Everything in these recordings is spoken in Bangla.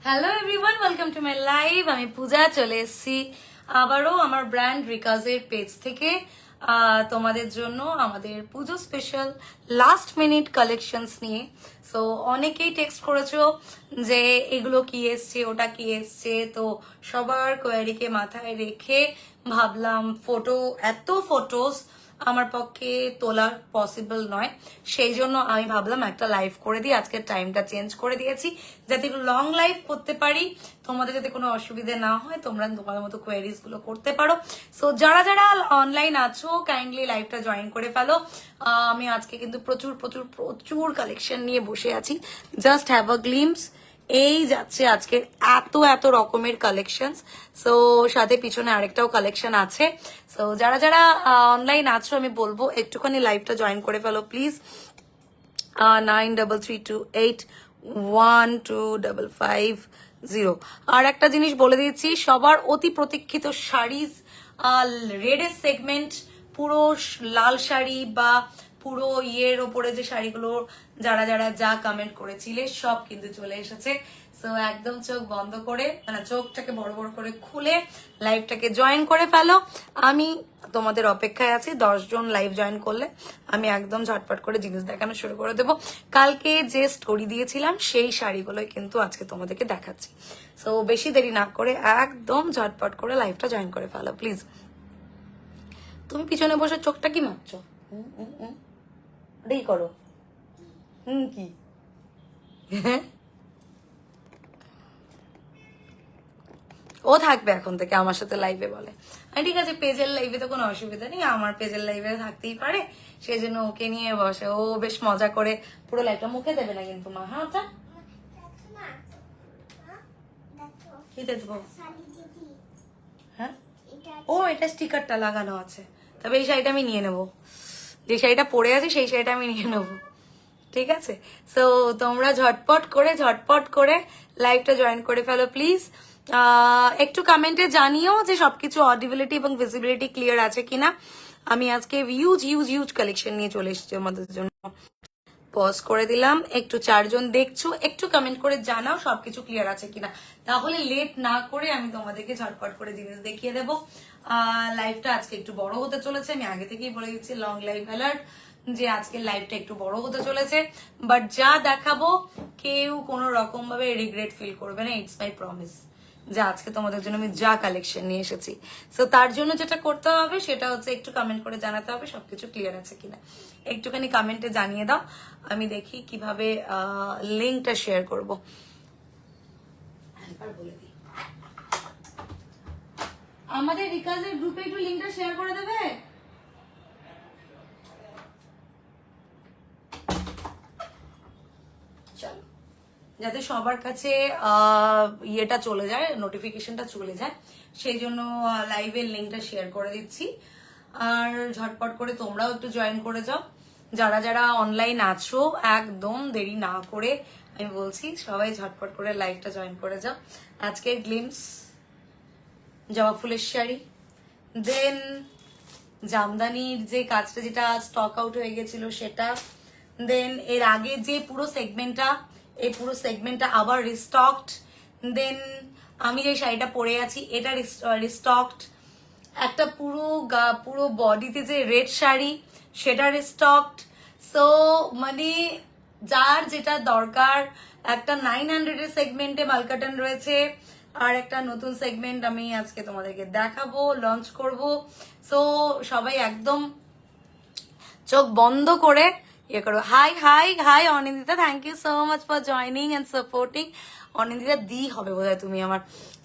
Hello everyone, welcome to my live. আমি পূজা চলে এসেছি আবারও আমার ব্র্যান্ড রিকাজের পেজ থেকে তোমাদের জন্য আমাদের পুজো স্পেশাল লাস্ট মিনিট কালেকশনস নিয়ে। সো অনেকেই টেক্সট করেছো যে এগুলো কি এসছে, ওটা কি এসছে। তো সবার কোয়ারিকে মাথায় রেখে ভাবলাম এত ফটোস আমার পক্ষে তোলা পসিবল নয়, সেই জন্য আমি ভাবলাম একটা লাইভ করে দিই। আজকের টাইমটা চেঞ্জ করে দিয়েছি যাতে একটু লং লাইভ করতে পারি, তোমাদের যাতে কোনো অসুবিধা না হয়, তোমরা তোমাদের মতো কোয়ারিজ গুলো করতে পারো। সো যারা যারা অনলাইন আছো কাইন্ডলি লাইভটা জয়েন করে ফেলো। আমি আজকে কিন্তু প্রচুর প্রচুর প্রচুর কালেকশন নিয়ে বসে আছি। জাস্ট হ্যাভ আ গ্লিমস, এই যাচ্ছে আজকের এত এত রকমের কালেকশনস। সো সাথে পিছনে আরেকটাও কালেকশন আছে। সো যারা যারা অনলাইন আছো আমি বলবো একটুখানি লাইভটা জয়েন করে ফেলো প্লিজ। 9332812550। আর একটা জিনিস বলে দিচ্ছি, সবার অতি প্রতীক্ষিত শাড়িজ রেডের সেগমেন্ট, পুরো লাল শাড়ি বা পুরো ইয়ের ওপরে যে শাড়িগুলো যারা যারা যা কমেন্ট করেছিলে সব কিন্তু চলে এসেছে। সো একদম চোখ বন্ধ করে, মানে চোখটাকে বড় বড় করে খুলে লাইভটাকে জয়েন করে ফেলো। আমি তোমাদের অপেক্ষায় আছি। 10 জন লাইভ জয়েন করলে আমি একদম ঝটপট করে জিনিস দেখানো শুরু করে দেবো। কালকে যে স্টোরি দিয়েছিলাম সেই শাড়িগুলোই কিন্তু আজকে তোমাদেরকে দেখাচ্ছি। সো বেশি দেরি না করে একদম ঝটপট করে লাইভটা জয়েন করে ফেলো প্লিজ। তুমি পিছনে বসে চোখটা কি মারছো? ওটাই করো। কি ও থাকবে এখন থেকে আমার সাথে লাইভে বলে। ঠিক আছে, পেজের লাইভে তো কোনো অসুবিধা নেই, আমার পেজের লাইভে থাকতেই পারে, সেই জন্য ওকে নিয়ে বসে। ও বেশ মজা করে পুরো লাইভটা। মুখে দেবে না কিন্তু মা। হ্যাঁ ওটা কি দেবো? হ্যাঁ ও এটা স্টিকারটা লাগানো আছে, তবে এই শাড়িটা আমি নিয়ে নেবো। যে শাড়িটা পরে আছে সেই শাড়িটা আমি নিয়ে নেবো, ঠিক আছে? সো তোমরা ঝটপট করে লাইভটা জয়েন করে ফেলো প্লিজ। একটু কমেন্টে জানিও যে সবকিছু অডিবিলিটি এবং ভিজিবিলিটি ক্লিয়ার আছে কিনা। আমি আজকে হিউজ কালেকশন নিয়ে চলে এসেছি আমাদের জন্য। পজ করে দিলাম, একটু 4 জন দেখছো, একটু কমেন্ট করে জানাও সবকিছু ক্লিয়ার আছে কিনা, তাহলে লেট না করে আমি তোমাদেরকে ঝটপট করে জিনিস দেখিয়ে দেবো। লাইভটা আজকে একটু বড় হতে চলেছে, আমি আগে থেকেই বলে দিচ্ছি লং লাইভ অ্যালার্ট যে আজকে লাইভটা একটু বড় হতে চলেছে। বাট যা দেখাবো কেউ কোনো রকম ভাবে রিগ্রেট ফিল করবে না, ইটস মাই প্রমিস। যে আজকে তোমাদের জন্য আমি যা কালেকশন নিয়ে এসেছি, সো তার জন্য যেটা করতে হবে সেটা হচ্ছে একটু কমেন্ট করে জানাতে হবে সবকিছু ক্লিয়ার আছে কিনা। একটুখানি কমেন্টে জানিয়ে দাও, আমি দেখি কিভাবে লিঙ্কটা শেয়ার করবো। বলে দিই আমাদের রিকাজের গ্রুপে একটু লিঙ্কটা শেয়ার করে দেবে। চলো, যাতে সবার কাছে ইয়েটা চলে যায়, নোটিফিকেশনটা চলে যায়, সেই জন্য লাইভের লিঙ্কটা শেয়ার করে দিচ্ছি। আর ঝটপট করে তোমরাও একটু জয়েন করে যাও। যারা যারা অনলাইন আছো একদম দেরি না করে আমি বলছি সবাই ঝটপট করে লাইভটা জয়েন করে যাও। আজকের গ্লিমস জবা ফুলের শাড়ি, দেন জামদানির যে কাজটা যেটা স্টক আউট হয়ে গেছিল সেটা, দেন এর আগে যে পুরো সেগমেন্টটা, এই পুরো সেগমেন্টটা আবার রিস্টকড, দেন আমি যে শাড়িটা পরে আছি এটা রিস্টকড, একটা পুরো বডিতে যে রেড শাড়ি সেটা রিস্টকড। সো মানে যার যেটা দরকার, একটা 900 এর সেগমেন্টে মালকাটন রয়েছে, আর একটা নতুন সেগমেন্ট আমি আজকে তোমাদেরকে দেখাবো, লঞ্চ করব। সো সবাই একদম চোখ বন্ধ করে ইয়ে করো। Hi Anindita, thank you so much for joining and supporting. Anindita দি হবে বোধহয় তুমি আমার।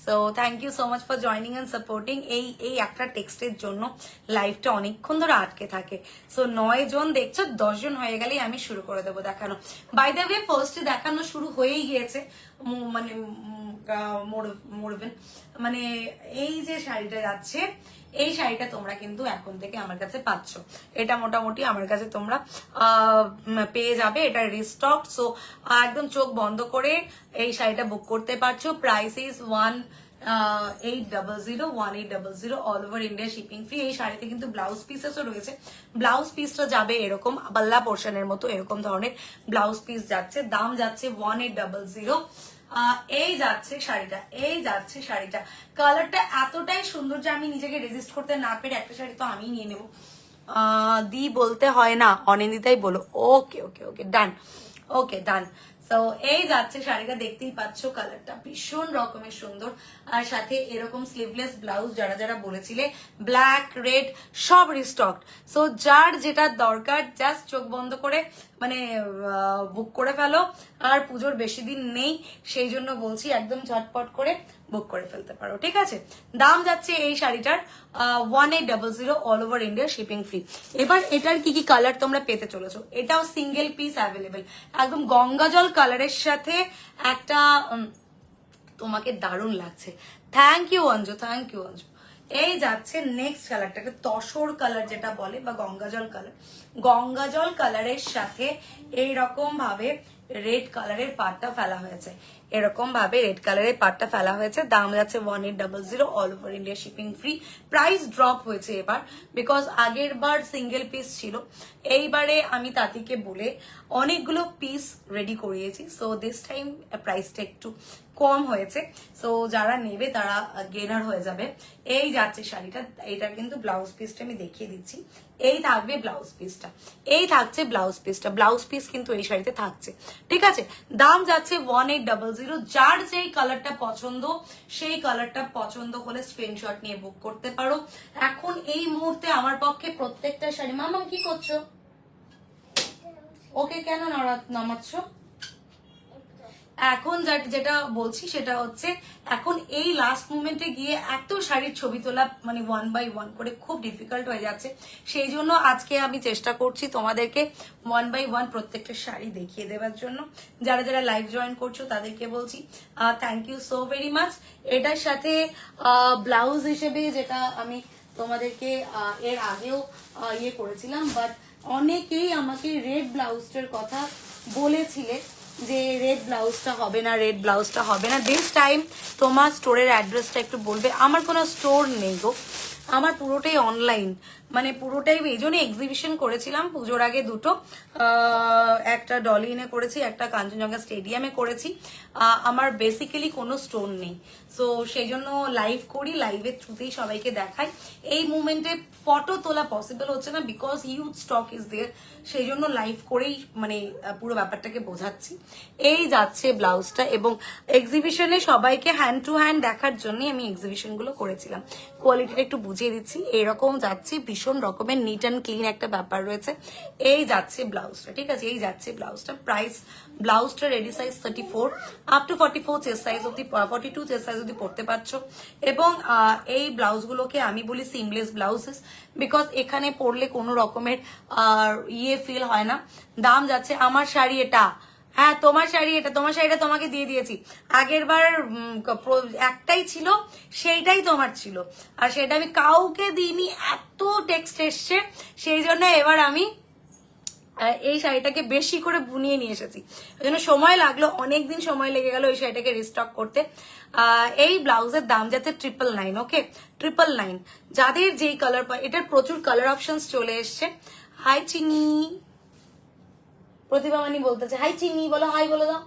So thank you so much for joining and supporting. এই একটা টেক্সটের জন্য লাইভটা অনেকক্ষণ ধরে আটকে থাকে। সো 9 জন দেখছো, 10 জন হয়ে গেলেই আমি শুরু করে দেবো দেখানো। বাই দ্য ওয়ে ফার্স্টে দেখানো শুরু হয়েই গিয়েছে, মানে মানে এই যে শাড়িটা যাচ্ছে, এই শাড়িটা তোমরা কিন্তু এখন থেকে আমার কাছে পাচ্ছ। এটা মোটামুটি আমার কাছে তোমরা পেয়ে যাবে, এটা রিস্টক। সো একদম চোখ বন্ধ করে এই শাড়িটা বুক করতে পারছো। Price is 1800 all over India shipping free. এই শাড়িতে কিন্তু ব্লাউজ পিসেসও রয়েছে। ব্লাউজ পিসটা যাবে এরকম বাল্লা পোর্শনের মতো, এরকম ধরনের ব্লাউজ পিস যাচ্ছে। দাম যাচ্ছে 1800। এই যাচ্ছে শাড়িটা, এই যাচ্ছে শাড়িটা। কালারটা এতটাই সুন্দর যে আমি নিজেকে রেজিস্ট করতে না পেরে একটা শাড়ি তো আমি নিয়ে নেবো। দি বলতে হয় না, অনিন্দিতাই বলো। ওকে ওকে ওকে, ডান, ওকে ডান। তো এই যাচ্ছে শাড়িটা, দেখতেই পাচ্ছ কালারটা ভীষণ রকমের সুন্দর। আর সাথে এরকম স্লিভলেস ব্লাউজ, যারা যারা বলেছিলে ব্ল্যাক রেড সব রিস্টক। সো যার যেটা দরকার জাস্ট চোখ বন্ধ করে মানে বুক করে ফেলো। আর পুজোর বেশি দিন নেই, সেই জন্য বলছি একদম ঝটপট করে বুক করে ফেলতে পারো, ঠিক আছে। দাম যাচ্ছে এই শাড়িটার 1800, all over India shipping free. এবার এটার কি কি কালার তোমরা পেতে চলেছো, এটাও সিঙ্গেল পিস অ্যাভেলেবেল, একদম গঙ্গা জল কালারের সাথে একটা তোমাকে দারুণ লাগছে। Thank you Anju, thank you Anju. এই যাচ্ছে নেক্সট কালারটা, একটা তসর কালার যেটা বলে বা গঙ্গাজল কালার। গঙ্গাজল কালারের সাথে এইরকম ভাবে রেড কালারের পাটটা ফেলা হয়েছে, এরকম ভাবে রেড কালারের পাটটা ফেলা হয়েছে। দাম যাচ্ছে 1800, all over India shipping free. Price drop হয়েছে এবার, বিকজ আগের বার সিঙ্গেল পিস ছিল, এইবারে আমি তাঁতিকে বলে অনেকগুলো পিস রেডি করিয়েছি। সো দিস টাইম প্রাইসটা একটু কম হয়েছে। সো যারা নেবে তারা গেনার হয়ে যাবে। এই যাচ্ছে শাড়িটা, এইটার কিন্তু ব্লাউজ পিসটা আমি দেখিয়ে দিচ্ছি। এই থাকবে ব্লাউজ পিসটা, এই থাকছে ব্লাউজ পিসটা, ব্লাউজ পিস কিন্তু এই শাড়িতে থাকছে, ঠিক আছে। দাম যাচ্ছে 1800। যার যেই কালারটা পছন্দ, সেই কালারটা পছন্দ হলে স্ক্রিনশট নিয়ে বুক করতে পারো। এখন এই মুহূর্তে আমার পক্ষে প্রত্যেকটা শাড়ি, মামাম কি করছো, ওকে কেন নামাচ্ছ? এখন যেটা বলছি সেটা হচ্ছে, এখন এই লাস্ট মুমেন্টে গিয়ে এত শাড়ির ছবি তোলা মানে 1 বাই 1 করে খুব ডিফিকাল্ট হয়ে যাচ্ছে। সেই জন্য আজকে আমি চেষ্টা করছি তোমাদেরকে 1 বাই 1 প্রত্যেকটা শাড়ি দেখিয়ে দেওয়ার জন্য। যারা যারা লাইভ জয়েন করছো তাদেরকে বলছি thank you so very much. এটার সাথে ব্লাউজ হিসেবে যেটা আমি তোমাদেরকে এর আগেও ইয়ে করেছিলাম, বাট অনেকেই আমাকে রেড ব্লাউজটার কথা বলেছিলে যে রেড ব্লাউজটা হবে না, রেড ব্লাউজটা হবে না। দিস টাইম তোমার স্টোরের অ্যাড্রেসটা একটু বলবে। আমার কোনো স্টোর নেই গো, আমার পুরোটাই অনলাইন, মানে পুরোটাই। এই জন্য এক্সিবিশন করেছিলাম পুজোর আগে দুটো, একটা ডলিনে করেছি, একটা কাঞ্চনজঙ্ঘা স্টেডিয়ামে করেছি। আমার বেসিক্যালি কোনো স্টোর নেই, সো সেই জন্য লাইভ করি, লাইভের থ্রুতেই সবাইকে দেখাই। এই মুমেন্টে ফটো তোলা পসিবল হচ্ছে না because huge stock is there, সেই জন্য লাইভ করেই মানে পুরো ব্যাপারটাকে বোঝাচ্ছি। এই যাচ্ছে ব্লাউজটা, এবং এক্সিবিশনে সবাইকে হ্যান্ড টু হ্যান্ড দেখার জন্যই আমি এক্সিবিশনগুলো করেছিলাম। কোয়ালিটিটা একটু বুঝিয়ে দিচ্ছি, এরকম যাচ্ছে, ভীষণ রকমের নিট অ্যান্ড ক্লিন একটা ব্যাপার রয়েছে। এই যাচ্ছে ব্লাউজটা, ঠিক আছে, এই যাচ্ছে ব্লাউজটা। প্রাইস, ব্লাউজটা ready size 34 up to 44 chest size অব্দি, 42 চেস্ট সাইজ অব্দি পড়তে পারছো। এবং এই ব্লাউজগুলোকে আমি বলি সিমলেস ব্লাউজেস, বিকজ এখানে পরলে কোনো রকমের ইয়ে ফিল হয় না। দাম যাচ্ছে, আমার শাড়ি এটা, হ্যাঁ তোমার শাড়ি এটা, তোমার শাড়িটা তোমাকে দিয়ে দিয়েছি। আগের বার একটাই ছিল, সেইটাই তোমার ছিল, আর সেটা আমি কাউকে দিইনি, এত টেক্সট এসছে। সেই জন্য এবার আমি এই শাড়িটাকে বেশি করে বুনিয়ে নিয়ে এসেছি। ওই জন্য সময় লাগলো, অনেকদিন সময় লেগে গেল এই শাড়িটাকে রিস্টক করতে। এই ব্লাউজের দাম যাচ্ছে 999, ওকে 999। যাদের যেই কালার, এটার প্রচুর কালার অপশনস চলে এসছে। হাই চিনি, প্রতিভা মানি বলতেছে হাই চিনি, বলো হাই, বলো দাও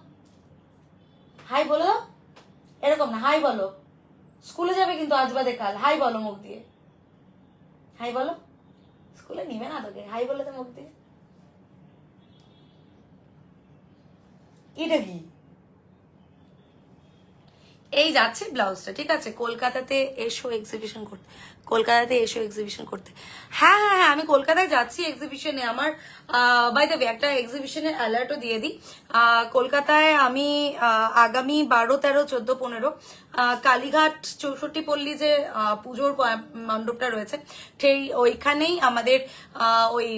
হাই, বলো দাও, এরকম না, হাই বলো। স্কুলে যাবে কিন্তু আজ বাদে কাল, হাই বলো মুখ দিয়ে, হাই বলো। স্কুলে নিবে না তোকে, হাই বলে তো মুখ দিয়ে। এটা কি? এই যাচ্ছে ব্লাউজটা, ঠিক আছে। কলকাতাতে এসো এক্সিবিশন করতে, কলকাতাতে এসো এক্সিবিশন করতে। হ্যাঁ হ্যাঁ হ্যাঁ, আমি কলকাতায় যাচ্ছি এক্সিবিশনে। আমার বাই দ্য ওয়ে একটা এক্সিবিশনের অ্যালার্টও দিয়ে দিই। কলকাতায় আমি আগামী 12, 13, 14, 15 কালীঘাট 64 পল্লী যে পুজোর মণ্ডপটা রয়েছে, সেই ওইখানেই আমাদের ওই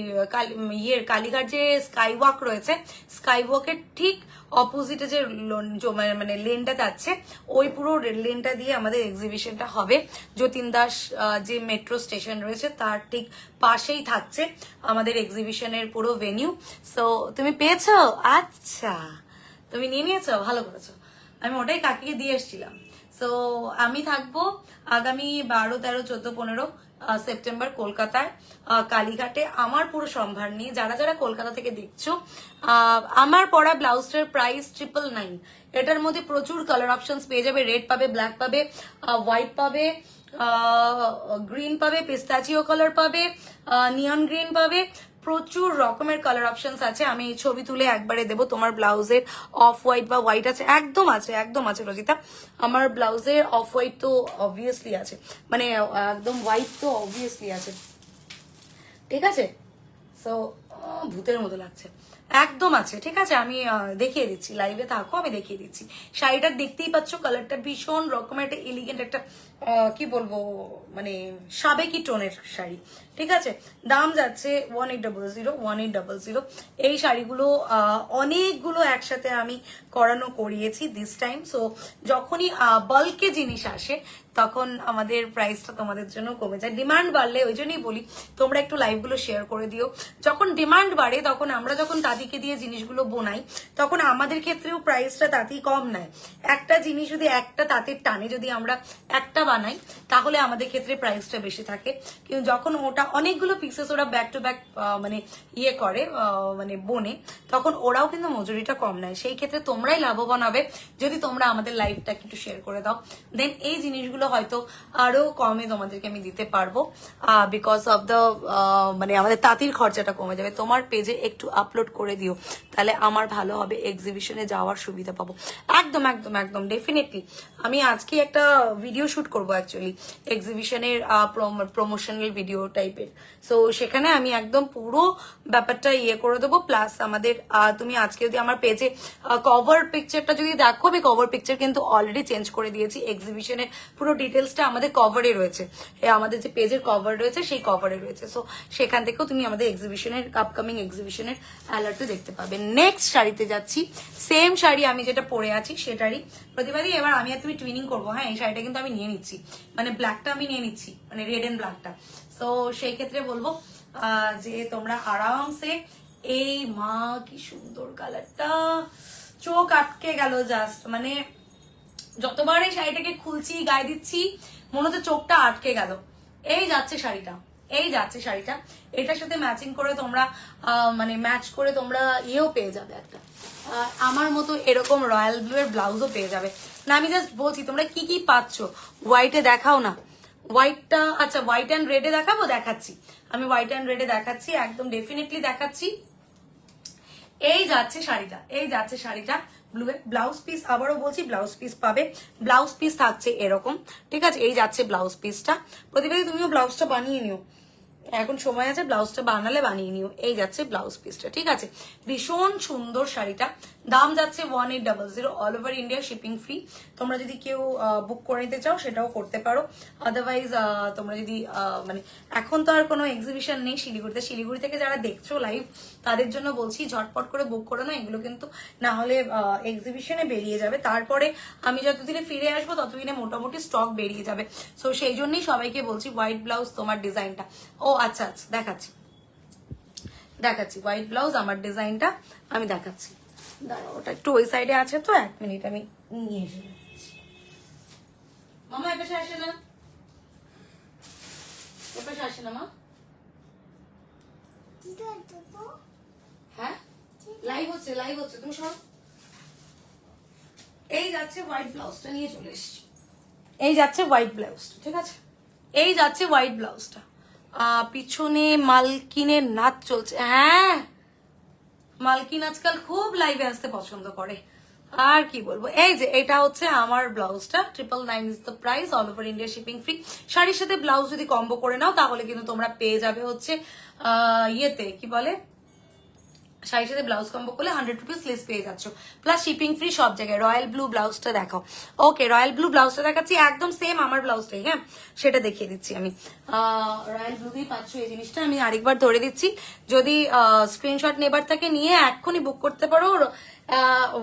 কালীঘাট যে স্কাই ওয়াক রয়েছে, স্কাই ওয়াকের ঠিক অপোজিটে যে মানে লেনটা যাচ্ছে, ওই পুরো লেনটা দিয়ে আমাদের এক্সিবিশনটা হবে। যতীন দাস যে মেট্রো স্টেশন রয়েছে তার ঠিক পাশেই থাকছে আমাদের এক্সিবিশনের পুরো ভেনিউ। সো তুমি পেয়েছো? আচ্ছা, তুমি নিয়ে নিয়েছো, ভালো করেছো। আমি ওটাই কাকিকে দিয়ে এসেছিলাম। সো আমি থাকবো আগামী 12, 13, 14, 15 সেপ্টেম্বর কলকাতায় কালীঘাটে আমার পুরো সম্ভার নিয়ে যারা যারা কলকাতা থেকে দেখছো, আমার পরা ব্লাউজটার প্রাইস 999। এটার মধ্যে প্রচুর কালার অপশনস পেয়ে যাবে। রেড পাবে, ব্ল্যাক পাবে, হোয়াইট পাবে, গ্রিন পাবে, পিস্তাচিও কালার পাবে, নিয়ন গ্রিন পাবে, প্রচুর রকমের কালার অপশনস আছে। আমি ছবি তুলে একবারে দেবো। তোমার ব্লাউজের অফ হোয়াইট বা হোয়াইট আছে, একদম আছে, একদম আছে রজিতা। আমার ব্লাউজের অফ হোয়াইট তো অবভিয়াসলি আছে, মানে একদম হোয়াইট তো অবভিয়াসলি আছে, ঠিক আছে। সো ভূতের মতো লাগছে, একদম আছে, ঠিক আছে। আমি দেখিয়ে দিচ্ছি, লাইভে থাকো, আমি দেখিয়ে দিচ্ছি। শাড়িটা দেখতেই পাচ্ছ, কালারটা ভীষণ রকমের একটা এলিগেন্ট, একটা কি বলবো, মানে সাবেকি টোনের শাড়ি, ঠিক আছে। দাম যাচ্ছে 1800। এই শাড়িগুলো অনেকগুলো একসাথে আমি করিয়েছি দিস টাইম। সো যখনই বাল্কে জিনিস আসে তখন আমাদের প্রাইসটা তোমাদের জন্য কমে যায়। ডিমান্ড বাড়লে, ওই জন্যই বলি তোমরা একটু লাইভগুলো শেয়ার করে দিও। যখন ডিমান্ড বাড়ে তখন আমরা যখন তাঁতিকে দিয়ে জিনিসগুলো বোনাই তখন আমাদের ক্ষেত্রেও প্রাইসটা তাঁতি কম নেয়। একটা জিনিস যদি একটা তাঁতের টানে যদি আমরা একটা বানাই তাহলে আমাদের ক্ষেত্রে প্রাইসটা বেশি থাকে। কিন্তু যখন ওটা অনেকগুলো পিসেস ওরা ব্যাক টু ব্যাক মানে করে মানে বোনে, তখন ওরাও কিন্তু মজুরিটা কম নেয়। সেই ক্ষেত্রে তোমরাই লাভবান হবে যদি তোমরা আমাদের লাইভটা একটু শেয়ার করে দাও। দেন এই জিনিসগুলো হয়তো আরো কমে তোমাদেরকে আমি দিতে পারবো, বিকজ অফ দ্য মানে আমাদের তাঁতির খরচাটা কমে যাবে। তোমার পেজে একটু আপলোড করে দিও, তাহলে আমার ভালো হবে, এক্সিবিশনে যাওয়ার সুবিধা পাবো। একদম একদম একদম ডেফিনেটলি আমি আজকে একটা ভিডিও শুট করবো অ্যাকচুয়ালি এক্সিবিশনের প্রমোশনাল ভিডিও টাইপের। সো সেখানে আমি একদম পুরো ব্যাপারটা করে দেবো। প্লাস আমাদের তুমি আজকে যদি আমার পেজে কভার পিকচারটা যদি দেখো, আমি কভার পিকচার কিন্তু অলরেডি চেঞ্জ করে দিয়েছি। এক্সিবিশনের পুরো ডিটেলসটা আমাদের কভারে রয়েছে, আমাদের যে পেজের কভার রয়েছে সেই কভারে রয়েছে। সো সেখান থেকেও তুমি আমাদের এক্সিবিশনের আপকামিং এক্সিবিশনের অ্যালার্টে দেখতে পাবে। নেক্সট শাড়িতে যাচ্ছি, সেম শাড়ি আমি যেটা পরে আছি সেটারই প্রতিবাদী। এবার আমি আর তুমি টুইনিং করবো। হ্যাঁ, এই শাড়িটা কিন্তু আমি নিয়ে নিচ্ছি, মানে ব্ল্যাকটা আমি নিয়ে নিচ্ছি, মানে রেড এন্ড ব্ল্যাকটা। তো সেই ক্ষেত্রে বলবো যে তোমরা আরামসে, এই মা কি সুন্দর কালারটা, চোখ আটকে গেল জাস্ট, মানে যতবার এই শাড়িটাকে খুলছি গায়ে দিচ্ছি মনে হচ্ছে চোখটা আটকে গেল। এই যাচ্ছে শাড়িটা, এই যাচ্ছে শাড়িটা। এটার সাথে ম্যাচিং করে তোমরা মানে ম্যাচ করে তোমরা ইয়েও পেয়ে যাবে একটা আমার মতো এরকম রয়্যাল ব্লু এর ব্লাউজও পেয়ে যাবে। না আমি জাস্ট বলছি তোমরা কি কি পাচ্ছ। হোয়াইটে দেখাও না, হোয়াইটটা, আচ্ছা হোয়াইট অ্যান্ড রেডে দেখাবো, দেখাচ্ছি আমি হোয়াইট অ্যান্ড রেডে দেখাচ্ছি, একদম ডেফিনেটলি দেখাচ্ছি। এই যাচ্ছে শাড়িটা, এই যাচ্ছে শাড়িটা ব্লু এর। ব্লাউজ পিস আবারও বলছি ব্লাউজ পিস পাবে, ব্লাউজ পিস থাকছে এরকম, ঠিক আছে। এই যাচ্ছে ব্লাউজ পিসটা। প্রতিবারই তুমিও ব্লাউজটা বানিয়ে নিও, এখন সময় আছে, ব্লাউজটা বানালে বানিয়ে নিও। এই যাচ্ছে ব্লাউজ পিসটা, ঠিক আছে। ভীষণ সুন্দর শাড়িটা। দাম যাচ্ছে 1800, all over India shipping free. তোমরা যদি কেউ বুক করে নিতে চাও সেটাও করতে পারো। আদারওয়াইজ তোমরা যদি মানে এখন তো আর কোনো এক্সিবিশন নেই শিলিগুড়িতে, শিলিগুড়ি থেকে যারা দেখছো লাইভ তাদের জন্য বলছি ঝটপট করে বুক করে না, এগুলো কিন্তু না হলে এক্সিবিশনে বেরিয়ে যাবে। তারপরে আমি যতদিনে ফিরে আসবো ততদিনে মোটামুটি স্টক বেরিয়ে যাবে। সো সেই জন্যই সবাইকে বলছি হোয়াইট ব্লাউজ তোমার ডিজাইনটা, ও আচ্ছা আচ্ছা দেখাচ্ছি দেখাচ্ছি হোয়াইট ব্লাউজ আমার ডিজাইনটা আমি দেখাচ্ছি। দাঁড়াও, ওটা একটু ওই সাইডে আছে তো, 1 মিনিট আমি নিয়ে এসে যাচ্ছি। মামা এ পাশে আসে না, এ পাশে আসে না মা। হ্যাঁ লাইভ হচ্ছে, লাইভ হচ্ছে, তুমি সব। এই যাচ্ছে হোয়াইট ব্লাউজটা, নিয়ে চলে এসেছি। এই যাচ্ছে হোয়াইট ব্লাউজটা, ঠিক আছে। এই যাচ্ছে হোয়াইট ব্লাউজটা। পিছনে মালকিনের নাচ চলছে। হ্যাঁ, মালকিন আজকাল খুব লাইভে আসতে পছন্দ করে, আর কি বলবো। এই যে এটা হচ্ছে আমার ব্লাউজটা, 999 is the price, all over India shipping free. শাড়ির সাথে ব্লাউজ যদি কম্বো করে নাও তাহলে কিন্তু তোমরা পেয়ে যাবে হচ্ছে ইয়েতে কি বলে, শাড়ির সাথে ব্লাউজ কম্বো করলে 100 রুপিস লেস পেয়ে যাচ্ছ, প্লাস শিপিং ফ্রি সব জায়গায়। রয়্যাল ব্লু ব্লাউজটা দেখাও। ওকে, রয়্যাল ব্লু ব্লাউজটা দেখাচ্ছি, একদম সেম আমার ব্লাউজটাই। হ্যাঁ, সেটা দেখিয়ে দিচ্ছি আমি। রয়্যাল ব্লুতেই পাচ্ছ এই জিনিসটা, আমি আরেকবার ধরে দিচ্ছি। যদি স্ক্রিনশট নেবার থাকে নিয়ে এক্ষুনি বুক করতে পারো।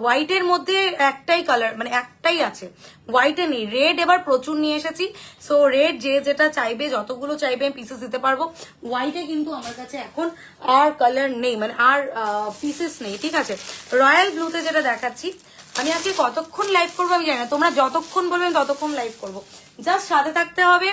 হোয়াইটের মধ্যে একটাই কালার, মানে একটাই আছে, হোয়াইটে নেই। রেড এবার প্রচুর নিয়ে এসেছি, সো রেড যে যেটা চাইবে, যতগুলো চাইবে আমি পিসেস দিতে পারবো। হোয়াইটে কিন্তু আমার কাছে এখন আর কালার নেই, মানে আর পিসেস নেই, ঠিক আছে। রয়্যাল ব্লুতে যেটা দেখাচ্ছি, আমি আজকে কতক্ষণ লাইভ করবো আমি জানি না, তোমরা যতক্ষণ বলবে আমি ততক্ষণ লাইভ করবো। জাস্ট সাথে থাকতে হবে,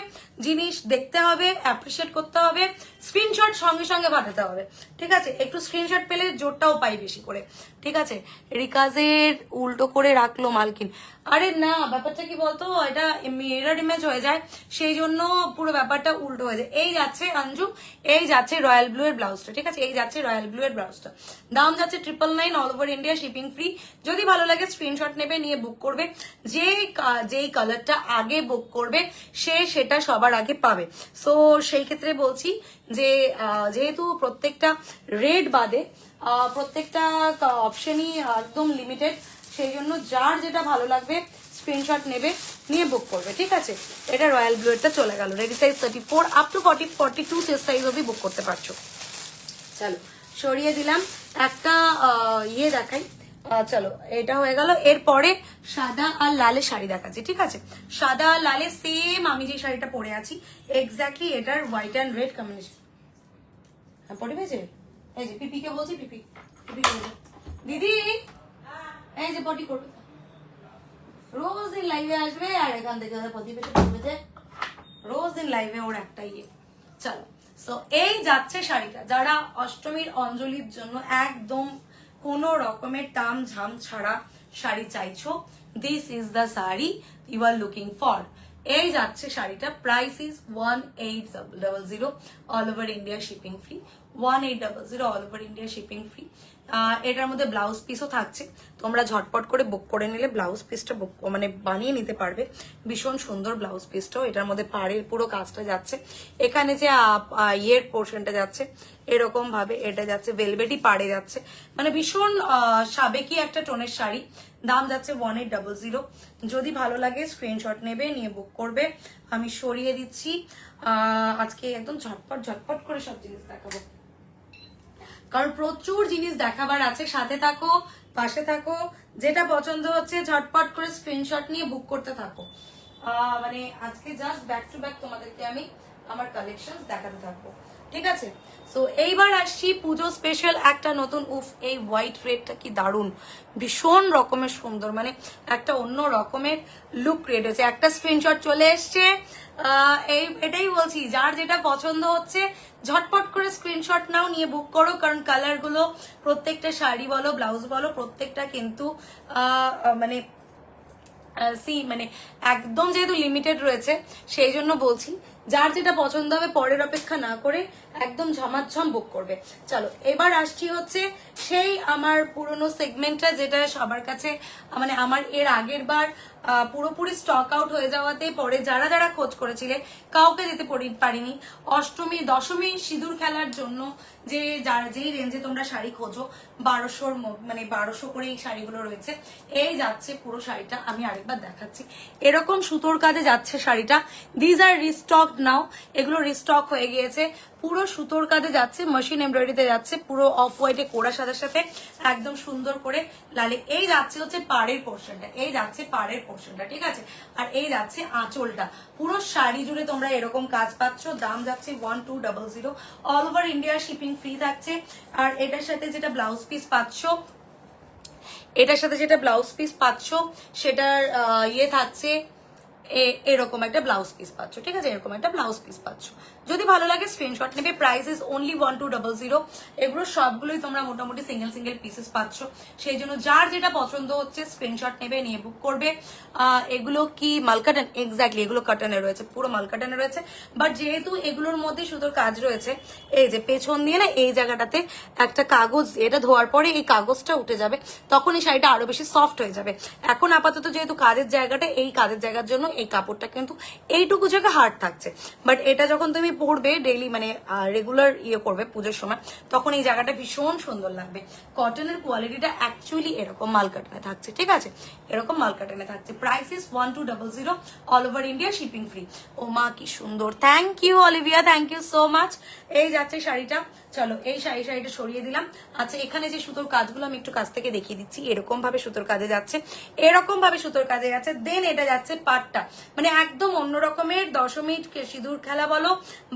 জিনিস দেখতে হবে, অ্যাপ্রিসিয়েট করতে হবে, স্ক্রিনশট সঙ্গে সঙ্গে পাঠাতে হবে, ঠিক আছে? একটু স্ক্রিনশট পেলে জোরটাও পাই বেশি করে, ঠিক আছে? রিকাজের উল্টো করে রাখলো মালকিন। আরে না, ব্যাপারটা কি বলতো, এটা মিরর ইমেজ হয়ে যায়, সেই জন্য পুরো ব্যাপারটা উল্টো হয়ে যায়। এই যাচ্ছে অঞ্জু, এই যাচ্ছে রয়্যাল ব্লু এর ব্লাউজটা, ঠিক আছে? এই যাচ্ছে রয়্যাল ব্লু এর ব্লাউজটা, দাম যাচ্ছে 999, all over India shipping free. যদি ভালো লাগে স্ক্রিনশট নেবে, নিয়ে বুক করবে। যেই কালারটা আগে বুক করবে সে সেটা সবার আগে পাবে। সো সেই ক্ষেত্রে বলছি যে যেহেতু প্রত্যেকটা রেড বাদে প্রত্যেকটা অপশনই একদম লিমিটেড, সেই জন্য যার যেটা ভালো লাগবে স্ক্রিনশট নেবে, নিয়ে বুক করবে, ঠিক আছে? এটা রয়্যাল ব্লু এরটা চলে গেল। Ready size 34 up to 42 chest size অবধি বুক করতে পারছো। চলো সরিয়ে দিলাম, একটা দেখাই। চলো এটা হয়ে গেল। এরপরে সাদা আর লালের শাড়ি দেখাচ্ছি, ঠিক আছে? সাদা আর লালে সেম আমি যে শাড়িটা পরে আছি এক্স্যাক্টলি এটার হোয়াইট অ্যান্ড রেড কম্বিনেশন। হ্যাঁ পরে পেয়েছে, এই যে পিপিকে বলছি, পিপি দিদি এই যে পটি করবে, রোজ দিন লাইভে আসবে আর এখান থেকে পতি পেতে পড়বে, রোজ দিন লাইভে ওর একটা ইয়ে। চলো সো এই যাচ্ছে শাড়িটা, যারা অষ্টমীর অঞ্জলির জন্য একদম কোনো রকমের তাম ঝাম ছাড়া শাড়ি চাইছো, this is the sari you are looking for. এই যাচ্ছে শাড়িটা, price is 1800, all over India shipping free. 1800 all over India shipping free. এটার মধ্যে ব্লাউজ পিসও থাকছে, তোমরা ঝটপট করে বুক করে নিলে ব্লাউজ পিসটা বুক মানে বানিয়ে নিতে পারবে। ভীষণ সুন্দর ব্লাউজ পিসটাও, এটার মধ্যে পাড়ের পুরো কাজটা যাচ্ছে, এখানে যে ইয়ের পোর্শনটা যাচ্ছে এরকম ভাবে, এটা যাচ্ছে ভেলভেটি পাড়ে যাচ্ছে, মানে ভীষণ সাবেকি একটা টোনের শাড়ি। দাম যাচ্ছে 1800। যদি ভালো লাগে স্ক্রিনশট নেবে, নিয়ে বুক করবে। আমি সরিয়ে দিচ্ছি, আজকে একদম ঝটপট করে সব জিনিস দেখাবো, কারণ প্রচুর জিনিস দেখাবার আছে। সাথে থাকো, পাশে থাকো, যেটা পছন্দ হচ্ছে ঝটপট করে স্ক্রিনশট নিয়ে বুক করতে থাকো। মানে আজকে জাস্ট ব্যাক টু ব্যাক তোমাদেরকে আমি আমার কালেকশন দেখাতে থাকবো, ঠিক আছে? সো এইবার আসছি পুজো স্পেশাল একটা নতুন, উফ এই হোয়াইট রেডটা কি দারুণ, ভীষণ রকমের সুন্দর, মানে একটা অন্য রকমের লুক ক্রিয়েট হয়েছে। একটা স্ক্রিনশট চলে এসছে, এটাই বলছি, যার যেটা পছন্দ হচ্ছে ঝটপট করে স্ক্রিনশট নাও, নিয়ে বুক করো, কারণ কালার গুলো প্রত্যেকটা শাড়ি বলো ব্লাউজ বলো প্রত্যেকটা কিন্তু মানে মানে একদম যেহেতু লিমিটেড রয়েছে সেই জন্য বলছি, যার যেটা পছন্দ হবে পরের অপেক্ষা না করে একদম ঝমাঝম বুক করবে। চলো এবার আসছি হচ্ছে সেই আমার পুরনো সেগমেন্টটা, যেটা সবার কাছে মানে আমার এর আগের বার পুরোপুরি স্টক আউট হয়ে যাওয়াতে পরে যারা যারা খোঁজ করেছিলে কাউকে দিতে পারিনি। অষ্টমী দশমী সিঁদুর খেলার জন্য যে যারা যেই রেঞ্জে তোমরা শাড়ি খোঁজো 1200 মানে 1200 করে এই শাড়িগুলো রয়েছে। এই যাচ্ছে পুরো শাড়িটা, আমি আরেকবার দেখাচ্ছি, এরকম সুতোর কাজে যাচ্ছে শাড়িটা। দিজ আর রিস্টক নাও, এগুলো রিস্টক হয়ে গিয়েছে। পুরো সুতোর কাজে যাচ্ছে, মেশিন এমব্রয়ডারিতে যাচ্ছে, পুরো অফ হোয়াইটে কোড়ার সাথে সাথে একদম সুন্দর করে লালে। এই যাচ্ছে হচ্ছে পাড়ের পোর্শনটা, এই যাচ্ছে পাড়ের পোর্শনটা, ঠিক আছে? আর এই যাচ্ছে আঁচলটা, পুরো শাড়ি জুড়ে তোমরা এরকম কাজ পাচ্ছ। দাম যাচ্ছে 1200, all over India shipping free থাকছে। আর এটার সাথে যেটা ব্লাউজ পিস পাচ্ছ, সেটার ইয়ে থাকছে, এরকম একটা ব্লাউজ পিস পাচ্ছ, ঠিক আছে? এরকম একটা ব্লাউজ পিস পাচ্ছ। যদি ভালো লাগে স্ক্রিনশট নেবে, প্রাইস ইজ অনলি 1200। এগুলো সবগুলোই তোমরা মোটামুটি সিঙ্গেল সিঙ্গেল পিসেস পাচ্ছ, সেই জন্য যার যেটা পছন্দ হচ্ছে স্ক্রিনশট নেবে, নিয়ে বুক করবে। এগুলো কি মালকাটন? এক্স্যাক্টলি এগুলো কাটনে রয়েছে, পুরো মালকাটনে রয়েছে, বাট যেহেতু এগুলোর মধ্যে সুতোর কাজ রয়েছে, এই যে পেছন দিয়ে না এই জায়গাটাতে একটা কাগজ, এটা ধোয়ার পরে এই কাগজটা উঠে যাবে, তখন এই শাড়িটা আরো বেশি সফট হয়ে যাবে। এখন আপাতত যেহেতু কাজের জায়গাটা, এই কাজের জায়গার জন্য এই কাপড়টা কিন্তু এইটুকু জায়গা হার্ড থাকছে, বাট এটা যখন তুমি পরবে ডেইলি মানে রেগুলার ইয়ে করবে পুজোর সময়, তখন এই জায়গাটা ভীষণ সুন্দর লাগবে। কটনের কোয়ালিটিটা অ্যাকচুয়ালি এরকম মালকাটনে থাকছে, ঠিক আছে? এরকম মালকাটনে থাকছে। Price is 1200, all over India shipping free. ও মা কি সুন্দর, thank you Olivia, thank you so much. এই যাচ্ছে শাড়িটা, চলো এই শাড়িটা সরিয়ে দিলাম। আচ্ছা এখানে যে সুতোর কাজগুলো আমি একটু কাছ থেকে দেখিয়ে দিচ্ছি, এরকম ভাবে সুতোর কাজে যাচ্ছে, এরকম ভাবে সুতোর কাজে যাচ্ছে। দেন এটা যাচ্ছে পাটটা, মানে একদম অন্য রকমের দশমীর সিঁদুর খেলা বলো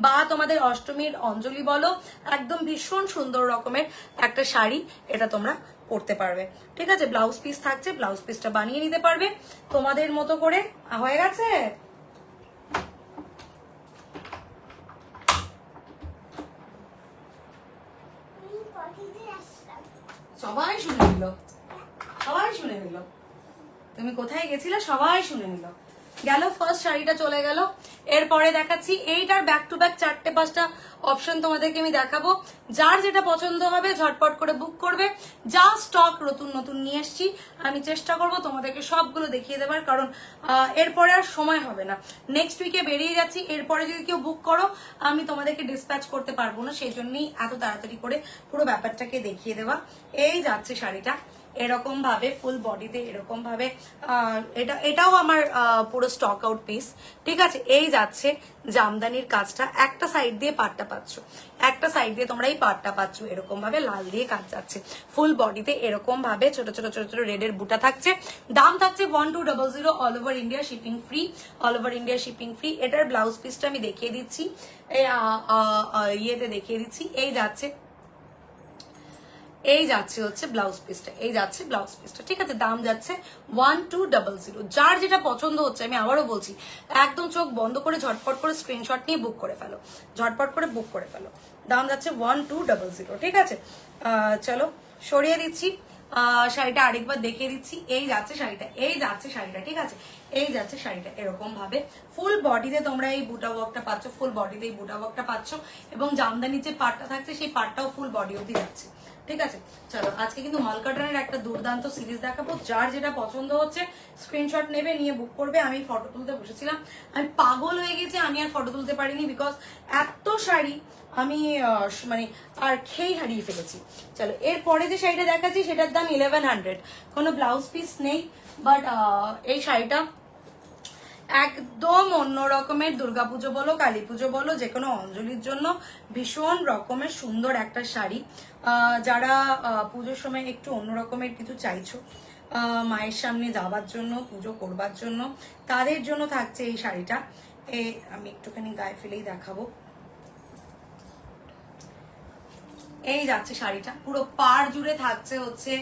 বা তোমাদের অষ্টমীর অঞ্জলি বলো, একদম ভীষণ সুন্দর রকমের একটা শাড়ি এটা তোমরা পরতে পারবে, ঠিক আছে? ব্লাউজ পিস থাকছে, ব্লাউজ পিসটা বানিয়ে নিতে পারবে তোমাদের মতো করে। হয়ে গেছে? সবাই শুনে নিল, সবাই শুনে নিল। তুমি কোথায় গেছিলে সবাই শুনে নিল। গেল ফার্স্ট শাড়িটা চলে গেল। এরপরে দেখাচ্ছি এইটার ব্যাক টু ব্যাক 4-5টা অপশন তোমাদেরকে আমি দেখাবো। যার যেটা পছন্দ হবে ঝটপট করে বুক করবে। যা স্টক নতুন নতুন নিয়ে এসছি, আমি চেষ্টা করব তোমাদেরকে সবগুলো দেখিয়ে দেবার, কারণ এরপরে আর সময় হবে না। নেক্সট উইকে বেরিয়ে যাচ্ছি, এরপরে যদি কেউ বুক করো আমি তোমাদেরকে ডিসপ্যাচ করতে পারবো না, সেই জন্যই এত তাড়াতাড়ি করে পুরো ব্যাপারটাকে দেখিয়ে দেওয়া। এই যাচ্ছে শাড়িটা এরকম ভাবে ফুল বডিতে, এরকম ভাবে এটাও আমার পুরো স্টক আউট পিস, ঠিক আছে। এই যাচ্ছে জামদানির কাজটা, একটা সাইড দিয়ে পাটটা পাচ্ছ, একটা সাইড দিয়ে তোমরা এই পাটটা পাচ্ছ, এরকম ভাবে লাল দিয়ে কাজ যাচ্ছে। ফুল বডিতে এরকম ভাবে ছোট ছোট ছোট ছোট রেডের বুটা থাকছে। দাম থাকছে 1200, all over India shipping free, all over India shipping free. এটার ব্লাউজ পিসটা আমি দেখিয়ে দিচ্ছি, ইয়েতে দেখিয়ে দিচ্ছি। এই যাচ্ছে হচ্ছে ব্লাউজ পিসটা, এই যাচ্ছে ব্লাউজ পিসটা, ঠিক আছে। দাম যাচ্ছে 1200। যার যেটা পছন্দ হচ্ছে আমি আবারও বলছি, একদম চোখ বন্ধ করে ঝটপট করে স্ক্রিনশট নিয়ে বুক করে ফেলো, ঝটপট করে বুক করে ফেলো। দাম যাচ্ছে 1200, ঠিক আছে। চলো সরিয়ে দিচ্ছি শাড়িটা, আরেকবার দেখিয়ে দিচ্ছি। এই যাচ্ছে শাড়িটা, এই যাচ্ছে শাড়িটা, ঠিক আছে। এই যাচ্ছে শাড়িটা এরকম ভাবে ফুল বডিতে তোমরা এই বুটা ওয়ার্কটা পাচ্ছ, ফুল বডিতে এই বুটা ওয়ার্কটা পাচ্ছ, এবং জামদানির যে পাটটা থাকছে সেই পাটটাও ফুল বডি অবধি যাচ্ছে, ঠিক আছে। চলো আজকে কিন্তু মালকাটানের একটা দুর্দান্ত সিরিজ দেখাবো। যার যেটা পছন্দ হচ্ছে স্ক্রিনশট নেবে, নিয়ে বুক করবে। আমি ফটো তুলতে বসেছিলাম, আমি পাগল হয়ে গেছি, আমি আর ফটো তুলতে পারিনি, বিকজ এত শাড়ি আমি মানে আর খেয়েই হারিয়ে ফেলেছি। চলো এরপরে যে শাড়িটা দেখাচ্ছি সেটার দাম 1100, কোনো ব্লাউজ পিস নেই, বাট এই শাড়িটা একদম অন্য রকমের। দুর্গাপুজো বলো, কালী পুজো বলো, যে কোনো অঞ্জলির জন্য ভীষণ রকমের সুন্দর একটা শাড়ি। যারা পুজোর সময় একটু অন্য রকমের কিছু চাইছো, মায়ের সামনে যাওয়ার জন্য, পুজো করবার জন্য, তাদের জন্য থাকছে এই শাড়িটা। আমি একটুখানি গায়ে ফেলেই দেখাবো। এই যাচ্ছে শাড়িটা, পুরো পাড় জুড়ে থাকছে হচ্ছে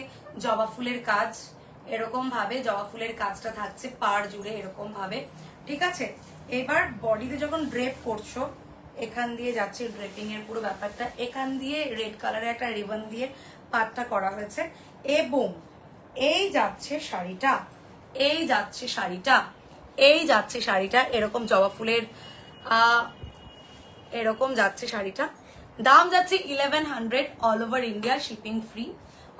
জবা ফুলের কাজ, এরকম ভাবে জবা ফুলের কাজটা থাকছে পাড় জুড়ে এরকম ভাবে, ঠিক আছে। এবার বডিতে যখন ড্রেপ করছো, এখান দিয়ে যাচ্ছে ড্রেপিং এর পুরো ব্যাপারটা, এখান দিয়ে রেড কালারের একটা রিবন দিয়ে পাটটা করা হয়েছে, এবং এই যাচ্ছে শাড়িটা, এই যাচ্ছে শাড়িটা, এই যাচ্ছে শাড়িটা এরকম জবা ফুলের এরকম যাচ্ছে শাড়িটা। দাম যাচ্ছে 1100, all over India shipping free,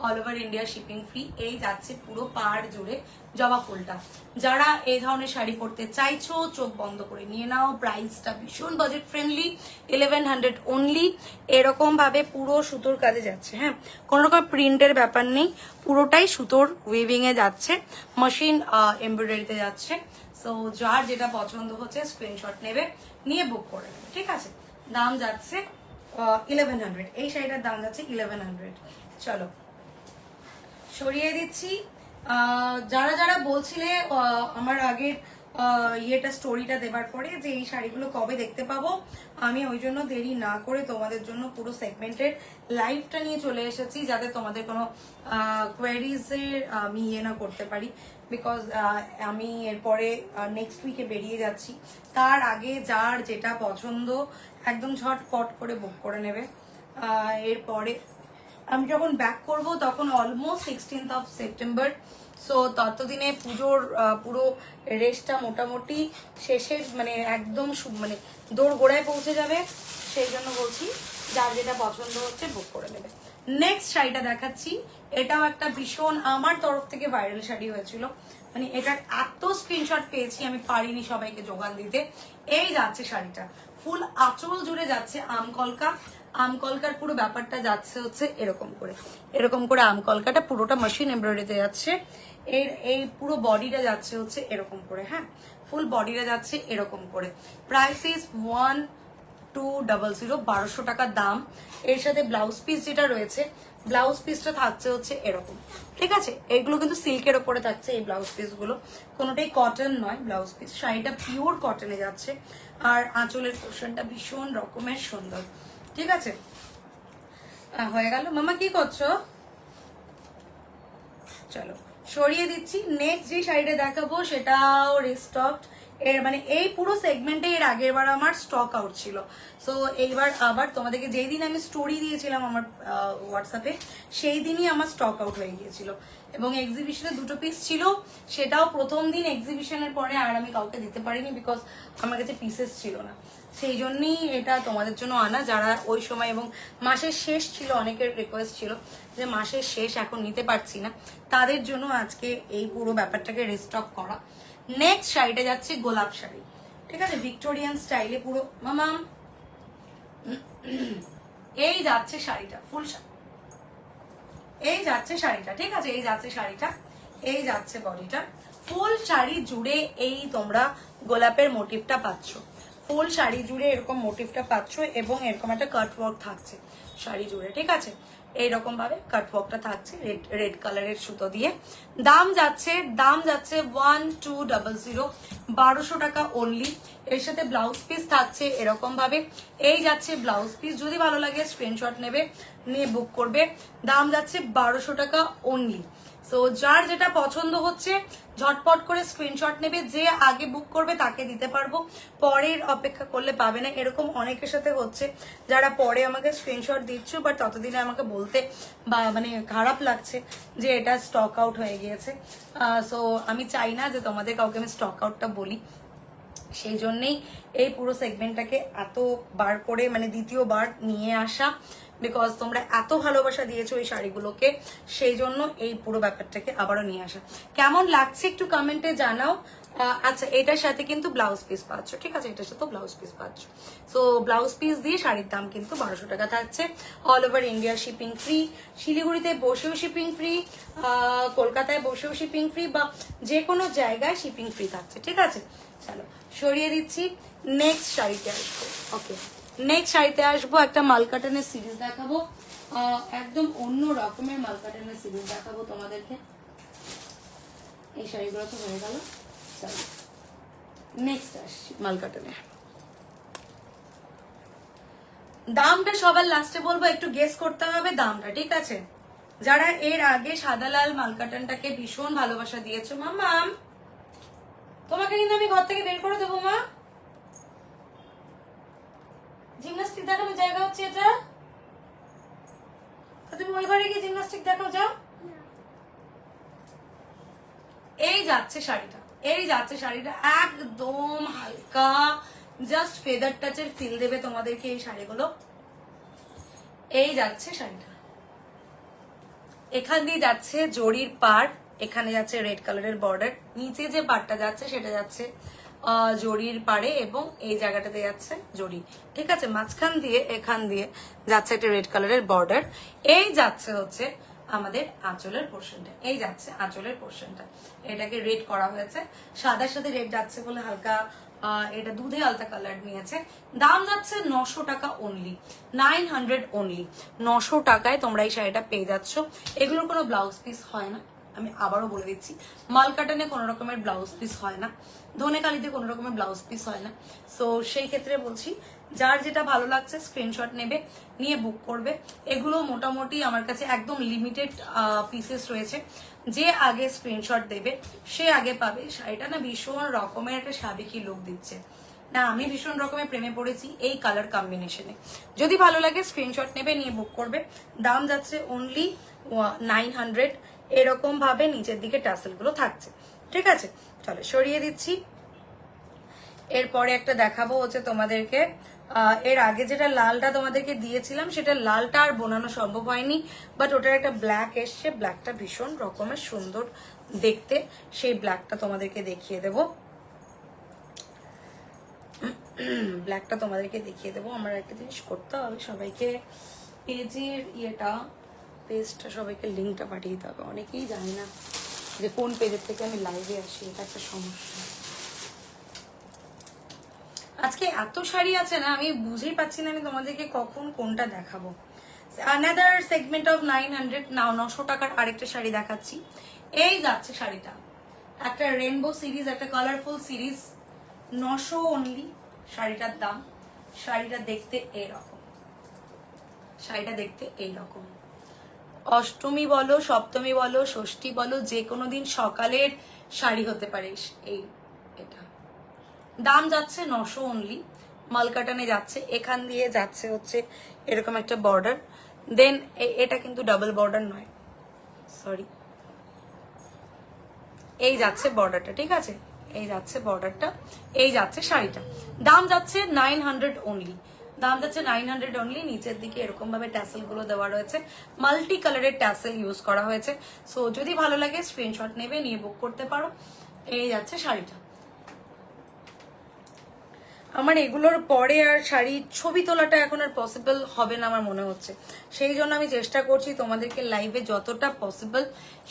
all over India shipping free. এই যাচ্ছে পুরো পাড় জুড়ে জবা ফুলটা। যারা এই ধরনের শাড়ি পরতে চাইছো চোখ বন্ধ করে নিয়ে নাও, প্রাইসটা ভীষণ বাজেট ফ্রেন্ডলি, 1100 অনলি। এরকম ভাবে পুরো সুতোর কাজে যাচ্ছে, হ্যাঁ, কোনো রকম প্রিন্টের ব্যাপার নেই, পুরোটাই সুতোর উইভিং এ যাচ্ছে, মেশিন এমব্রয়ডারিতে যাচ্ছে। সো যার যেটা পছন্দ হচ্ছে স্ক্রিনশট নেবে, নিয়ে বুক করে নেবে, ঠিক আছে। দাম যাচ্ছে 1100, এই শাড়িটার দাম যাচ্ছে 1100। চলো সরিয়ে দিচ্ছি। যারা যারা বলছিলে আমার আগের ইয়েটা স্টোরিটা দেবার পরে যে এই শাড়িগুলো কবে দেখতে পাবো, আমি ওই জন্য দেরি না করে তোমাদের জন্য পুরো সেগমেন্টের লাইভটা নিয়ে চলে এসেছি, যাতে তোমাদের কোনো কোয়ারিজের আমি ইয়ে না করতে পারি, বিকজ আমি এরপরে নেক্সট উইকে বেরিয়ে যাচ্ছি। তার আগে যার যেটা পছন্দ একদম ঝটপট করে বুক করে নেবে। এরপরে আমি যখন ব্যাক করব তখন অলমোস্ট 16th সেপ্টেম্বর, সো ততদিনে পুজোর পুরো রেসটা মোটামুটি শেষের মানে একদম মানে দৌড় গোড়ায় পৌঁছে যাবে। সেই জন্য বলছি যার যেটা পছন্দ হচ্ছে বুক করে নেবে। নেক্সট শাড়িটা দেখাচ্ছি, এটাও একটা ভীষণ আমার তরফ থেকে ভাইরাল শাড়ি হয়েছিল, মানে এটার এত স্ক্রিনশট পেয়েছি আমি পারিনি সবাইকে যোগান দিতে। এই যাচ্ছে শাড়িটা, ফুল আঁচল জুড়ে যাচ্ছে আমকলকা, আমকলকার পুরো ব্যাপারটা যাচ্ছে হচ্ছে এরকম করে, এরকম করে আমকলকাটা পুরোটা মেশিন এমব্রয়ডারিতে যাচ্ছে। এই পুরো বডিটা যাচ্ছে হচ্ছে এরকম করে, হ্যাঁ, ফুল বডিটা যাচ্ছে এরকম করে। প্রাইস ইজ 1200, 1200 টাকা দাম। এর সাথে ব্লাউজ পিস যেটা রয়েছে, ব্লাউজ পিসটা থাকছে হচ্ছে এরকম, ঠিক আছে। এইগুলো কিন্তু সিল্কের ওপরে থাকছে এই ব্লাউজ পিস গুলো, কোনোটাই কটন নয় ব্লাউজ পিস। শাড়িটা পিওর কটনে যাচ্ছে, আর আঁচলের পোর্শনটা ভীষণ রকমের সুন্দর, ঠিক আছে। হয়ে গেল। মামা কি করছো? চলো সরিয়ে দিচ্ছি। নেক্সট যে শাড়িটা দেখাবো সেটাও রিস্টকড, এর মানে এই পুরো সেগমেন্টে এর আগের বার আমার স্টক আউট ছিল। সো এইবার আবার তোমাদেরকে যেই দিন আমি স্টোরি দিয়েছিলাম আমার হোয়াটসঅ্যাপে, সেই দিনই আমার স্টক আউট হয়ে গিয়েছিল। এবং এক্সিবিশনে 2টো পিস ছিল, সেটাও প্রথম দিন এক্সিবিশনের পরে আর আমি কাউকে দিতে পারিনি, বিকজ আমার কাছে পিসেস ছিল না। সেই জন্যই এটা তোমাদের জন্য আনা, যারা ওই সময়, এবং মাসের শেষ ছিল, অনেকের রিকোয়েস্ট ছিল যে মাসের শেষ এখন নিতে পারছি না, তাদের জন্য আজকে এই পুরো ব্যাপারটাকে রিস্টক করা। নেক্সট শাড়িটা যাচ্ছে গোলাপ শাড়ি, ঠিক আছে, ভিক্টোরিয়ান স্টাইলে পুরো মামাম। এই যাচ্ছে শাড়িটা, ফুল শাড়ি, এই যাচ্ছে শাড়িটা, ঠিক আছে, এই যাচ্ছে শাড়িটা, এই যাচ্ছে বডিটা। ফুল শাড়ি জুড়ে এই তোমরা গোলাপের মোটিভটা পাচ্ছ, ফুল শাড়ি জুড়ে এরকম মোটিভটা পাচ্ছ, এবং এরকম একটা কাটওয়ার্ক থাকছে শাড়ি জুড়ে, ঠিক আছে, এইরকম ভাবে কাটওয়ার্কটা থাকছে রেড কালারের সুতো দিয়ে। দাম যাচ্ছে 1200, 1200 টাকা অনলি। এর সাথে ব্লাউজ পিস থাকছে এরকম ভাবে, এই যাচ্ছে ব্লাউজ পিস। যদি ভালো লাগে স্ক্রিনশট নেবে, নিয়ে বুক করবে। দাম যাচ্ছে 1200 টাকা অনলি। সো যার যেটা পছন্দ হচ্ছে ঝটপট করে স্ক্রিনশট নেবে, যে আগে বুক করবে তাকে দিতে পারবো, পরের অপেক্ষা করলে পাবে না। এরকম অনেকের সাথে হচ্ছে, যারা পরে আমাকে স্ক্রিনশট দিচ্ছ, বাট ততদিনে আমাকে বলতে বা মানে খারাপ লাগছে যে এটা স্টক আউট হয়ে গিয়েছে। সো আমি চাই না যে তোমাদের কাউকে আমি স্টক আউটটা বলি, সেই জন্যেই এই পুরো সেগমেন্টটাকে এত বার করে মানে দ্বিতীয়বার নিয়ে আসা, বিকজ তোমরা এত ভালোবাসা দিয়েছো এই শাড়িগুলোকে, সেই জন্য এই পুরো ব্যাপারটাকে আবারও নিয়ে আসা। কেমন লাগছে একটু কমেন্টে জানাও। আচ্ছা, এটার সাথে কিন্তু ব্লাউজ পিস পাচ্ছ, ঠিক আছে, এটার সাথে ব্লাউজ পিস পাচ্ছ। সো ব্লাউজ পিস দিয়ে শাড়ির দাম কিন্তু 1200 টাকা থাকছে। All over India shipping free, শিলিগুড়িতে বসেও শিপিং ফ্রি, কলকাতায় বসেও শিপিং ফ্রি, বা যে কোনো জায়গায় শিপিং ফ্রি থাকছে, ঠিক আছে। চলো সরিয়ে দিচ্ছি, নেক্সট শাড়িতে আসবো। ওকে, নেক্সট শাড়িতে আসবো, একটা মালকাটনের সিরিজ দেখাবো, একদম অন্য রকমের মালকাটনের সিরিজ দেখাবো তোমাদেরকে। এই শাড়িগুলো তো হয়ে গেল, চলো নেক্সট আসছি মালকাটনে। দামটা সবার লাস্টে বলবো, একটু গেস করতে হবে দামটা, ঠিক আছে। যারা এর আগে সাদা লাল মালকাটনটাকে ভীষণ ভালোবাসা দিয়েছো, মামাম তোমাকে কিন্তু আমি ঘর থেকে বের করে দেবো মা। জিমনাস্টিক দেখানোর জায়গা হচ্ছে এটা, তুমি ওই ঘরে গিয়ে জিমনাস্টিক দেখাও, যাও। এই যাচ্ছে শাড়িটা, এই যাচ্ছে শাড়িটা, একদম হালকা, জাস্ট ফেদার টাচের ফিল দেবে তোমাদেরকে এই শাড়িগুলো। এই যাচ্ছে শাড়িটা, এখান দিয়ে যাচ্ছে জরির পাড়, এখানে যাচ্ছে রেড কালারের বর্ডার, নিচে যে পাড়টা যাচ্ছে সেটা যাচ্ছে জরির পাড়ে, এবং এই জায়গাটাতে যাচ্ছে জরি, ঠিক আছে। মাঝখান দিয়ে এখান দিয়ে যাচ্ছে একটা রেড কালারের বর্ডার। এই যাচ্ছে হচ্ছে আমাদের আঁচলের পোর্শনটা, এই যাচ্ছে আঁচলের পোর্শনটা, এটাকে রেড করা হয়েছে, সাদার সাথে রেড যাচ্ছে বলে হালকা এটা দুধে আলতা কালার নিয়েছে। দাম যাচ্ছে 900 টাকা অনলি, 900 অনলি। 900 টাকায় তোমরা এই শাড়িটা পেয়ে যাচ্ছ। এগুলোর কোনো ব্লাউজ পিস হয় না, আমি আবারও বলে দিচ্ছি, মালকাটনে কোনো রকমের ব্লাউজ পিস হয় না, ধনেকালিতে কোনো রকমের ব্লাউজ পিস হয় না। সো সেই ক্ষেত্রে বলছি, যার যেটা ভালো লাগছে স্ক্রিনশট নেবে, নিয়ে বুক করবে। এগুলো মোটামুটি আমার কাছে একদম লিমিটেড পিসেস রয়েছে, যে আগে স্ক্রিনশট দেবে সে আগে পাবে। শাড়িটা না ভীষণ রকমের একটা সাবেকি লুক দিচ্ছে না, আমি ভীষণ রকমের প্রেমে পড়েছি এই কালার কম্বিনেশনে। যদি ভালো লাগে স্ক্রিনশট নেবে, নিয়ে বুক করবে। দাম যাচ্ছে অনলি 900, এরকম ভাবে নিচের দিকে টাসেলগুলো থাকছে, ঠিক আছে। চলো সরিয়ে দিচ্ছি। এরপরে একটা দেখাবো হচ্ছে তোমাদেরকে, এর আগে যেটা লালটা তোমাদেরকে দিয়েছিলাম সেটা লালটা আর বোনানো সম্ভব হয়নি, বাট ওটার একটা ব্ল্যাক এসছে, ব্ল্যাকটা ভীষণ রকমের সুন্দর দেখতে, সেই ব্ল্যাকটা তোমাদেরকে দেখিয়ে দেবো, ব্ল্যাকটা তোমাদেরকে দেখিয়ে দেবো। আমার একটা জিনিস করতে হবে, সবাইকে পেজের পেজটা সবাইকে লিঙ্কটা পাঠিয়ে দিতে হবে, অনেকেই জানি না যে কোন পেজের থেকে আমি লাইভে আসি, এটা একটা সমস্যা। আজকে এত শাড়ি আছে না, আমি বুঝেই পাচ্ছি না আমি তোমাদেরকে কখন কোনটা দেখাবো। আনাদার সেগমেন্ট অফ 900, নাও 900 টাকার আরেকটা শাড়ি দেখাচ্ছি। এই যাচ্ছে শাড়িটা, একটা রেনবো সিরিজ, একটা কালারফুল সিরিজ, 900 অনলি শাড়িটার দাম। শাড়িটা দেখতে এইরকম, শাড়িটা দেখতে এইরকম। অষ্টমী বলো, সপ্তমী বলো, ষষ্ঠী বলো, যে কোনো দিন সকালের শাড়ি হতে পারে এই, এটা দাম যাচ্ছে 900 অনলি, মালকাটানে যাচ্ছে, এখান দিয়ে যাচ্ছে হচ্ছে এরকম একটা বর্ডার, দেন এটা কিন্তু ডাবল বর্ডার নয়, সরি, এই যাচ্ছে বর্ডারটা, ঠিক আছে, এই যাচ্ছে বর্ডারটা, এই যাচ্ছে শাড়িটা, দাম যাচ্ছে 900 অনলি, দাম যাচ্ছে 900 অনলি। নিচের দিকে এরকম ভাবে ট্যাসেল গুলো দেওয়া রয়েছে, মাল্টি কালারের ট্যাসেল ইউজ করা হয়েছে। সো যদি ভালো লাগে স্ক্রিনশট নেবে, নিয়ে বুক করতে পারো। এই যাচ্ছে শাড়িটা। আমার এগুলোর পরে আর শাড়ির ছবি তোলাটা এখন আর পসিবল হবে না আমার মনে হচ্ছে, সেই জন্য আমি চেষ্টা করছি তোমাদেরকে লাইভে যতটা পসিবল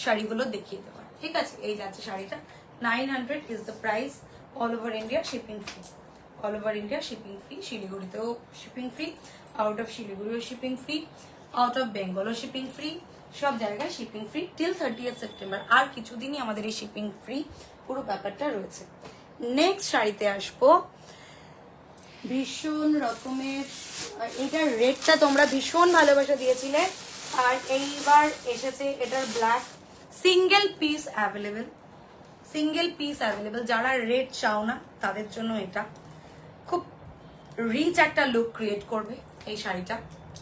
শাড়িগুলো দেখিয়ে দেওয়ার, ঠিক আছে। এই যাচ্ছে শাড়িটা, 900 is the price, all over India shipping free, all over India shipping free, শিলিগুড়িতেও শিপিং ফ্রি, আউট অফ শিলিগুড়িও শিপিং ফ্রি, আউট অফ বেঙ্গলও শিপিং ফ্রি, সব জায়গায় শিপিং ফ্রি টিল 30 সেপ্টেম্বর। আর কিছুদিনই আমাদের এই শিপিং ফ্রি পুরো ব্যাপারটা রয়েছে। নেক্সট শাড়িতে আসবো, ভীষণ রকমের, এটার রেটটা তোমরা ভীষণ ভালোবাসা দিয়েছিলে, আর এইবার এসেছে এটার black, single piece available, single piece available, যারা রেট চাও না তাদের জন্য এটা খুব রিচ একটা লুক ক্রিয়েট করবে এই শাড়িটা।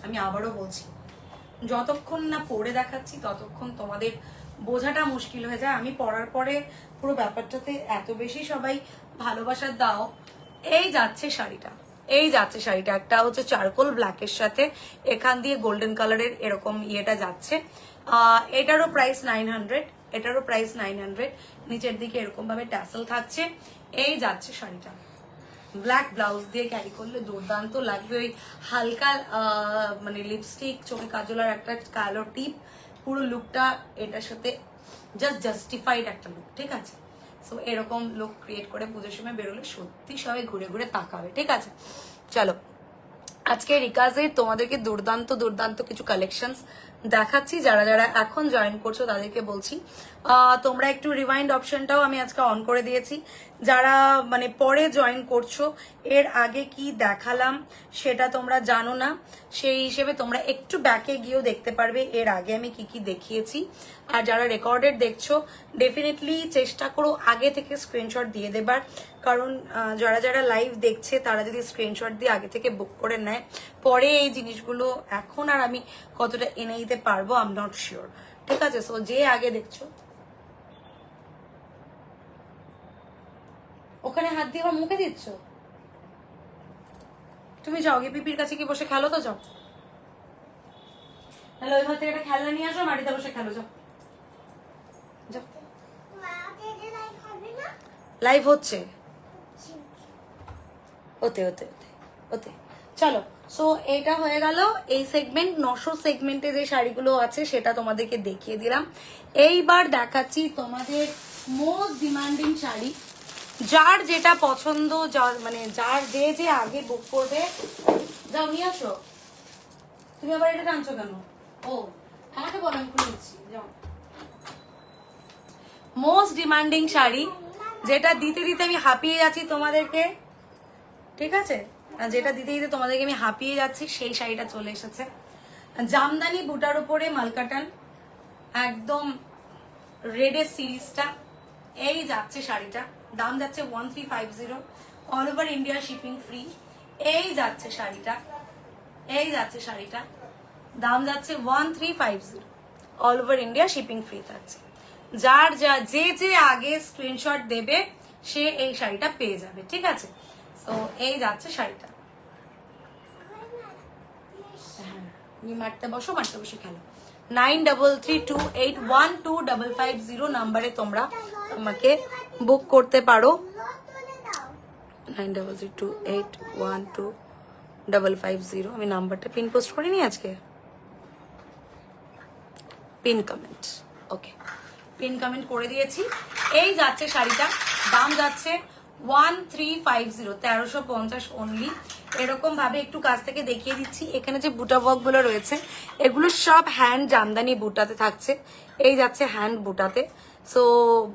আমি আবারও বলছি, যতক্ষণ না পরে দেখাচ্ছি ততক্ষণ তোমাদের বোঝাটা মুশকিল হয়ে যায়। আমি পরার পরে পুরো ব্যাপারটাতে এত বেশি সবাই ভালোবাসা দাও। এই যাচ্ছে শাড়িটা, এই যাচ্ছে শাড়িটা, একটা হচ্ছে চারকোল ব্ল্যাকের সাথে এখান দিয়ে গোল্ডেন কালারের এরকম ইয়েটা যাচ্ছে, এটারও প্রাইস 900, এটারও প্রাইস 900, নিচের দিকে এরকম ভাবে ট্যাসেল থাকছে। এই যাচ্ছে শাড়িটা, ব্ল্যাক ব্লাউজ দিয়ে ক্যারি করলে দুর্দান্ত লাগবে, ওই হালকা মানে লিপস্টিক, চোখে কাজল আর একটা কালো টিপ, পুরো লুকটা এটার সাথে জাস্টিফাইড একটা লুক, ঠিক আছে। সো এরকম লুক ক্রিয়েট করে পুজোর সময় বেরোলে সত্যি সবাই ঘুরে ঘুরে তাকাবে, ঠিক আছে। চলো, আজকে রিকাজের তোমাদেরকে দুর্দান্ত দুর্দান্ত কিছু কালেকশনস দেখাচ্ছি। যারা যারা এখন জয়েন করছো তাদেরকে বলছি তোমরা একটু রিমাইন্ড অপশনটাও আমি আজকে অন করে দিয়েছি। যারা মানে পরে জয়েন করছো, এর আগে কি দেখালাম সেটা তোমরা জানো না, সেই হিসেবে তোমরা একটু ব্যাকে গিয়েও দেখতে পারবে এর আগে আমি কি কি দেখিয়েছি। আর যারা রেকর্ডেড দেখছো ডেফিনেটলি চেষ্টা করো আগে থেকে স্ক্রিনশট দিয়ে দেবার, কারণ যারা যারা লাইভ দেখছে তারা যদি স্ক্রিনশট দিয়ে আগে থেকে বুক করে নেয়, পরে এই জিনিসগুলো এখন আর আমি কতটা এনে দিতে পারবো আই এম নট শিওর, ঠিক আছে। সো যে আগে দেখছো, ওখানে হাত দিয়ে আমার মুখে দিচ্ছ, তুমি যাও গিয়ে পিপির কাছে কি বসে খেলো, তো যাও। হ্যালো, ওই ঘর থেকে একটা খেলনা নিয়ে আসো, মাটিতে বসে খেলো, যাও যাও। লাইভ হচ্ছে, ওতে ওতে ওতে ওতে চলো। সো এটা হয়ে গেল এই সেগমেন্ট। 900 সেগমেন্টে যে শাড়িগুলো আছে সেটা তোমাদেরকে দেখিয়ে দিলাম। এইবার দেখাচ্ছি তোমাদের মোস্ট ডিমান্ডিং শাড়ি, যার যেটা পছন্দ, যার মানে যার যে যে আগে বুক করবে, যাও নিয়ে আসো। তুমি আবার এটা টানছো কেন? ও আমাকে বলো, আমি খুলে দিচ্ছি, যাও। মোস্ট ডিমান্ডিং শাড়ি, যেটা দিতে দিতে আমি হাঁপিয়ে যাচ্ছি তোমাদেরকে, ঠিক আছে, যেটা দিতে দিতে তোমাদেরকে আমি হাঁপিয়ে যাচ্ছি, সেই শাড়িটা চলে এসেছে। জামদানি বুটার উপরে মালকাটান, একদম রেডের সিরিজটা। এই যাচ্ছে শাড়িটা, দাম যাচ্ছে 1350, all over India shipping free. এই যাচ্ছে শাড়িটা, এই যাচ্ছে শাড়িটা, দাম যাচ্ছে 1350, all over India shipping free থাকছে। যার যা যে যে আগে স্ক্রিনশট দেবে সে এই শাড়িটা পেয়ে যাবে, ঠিক আছে। তো এই যাচ্ছে শাড়িটা, হ্যাঁ মারতে বসো, মারতে বসে খেলো। 9332812550 নাম্বারে তোমরা আমাকে বুক করতে পারো। 9332812550, আমি নাম্বারটা পিন পোস্ট করিনি আজকে, পিন কমেন্ট, ওকে পিন কমেন্ট করে দিয়েছি। এই যাচ্ছে শাড়িটা, দাম যাচ্ছে 1350, 1350 অনলি। এরকম ভাবে একটু কাছ থেকে দেখিয়ে দিচ্ছি। এখানে যে বুটা ওয়ার্ক গুলো রয়েছে এগুলো সব হ্যান্ড জামদানি বুটাতে থাকছে। এই যাচ্ছে হ্যান্ড বুটাতে। সো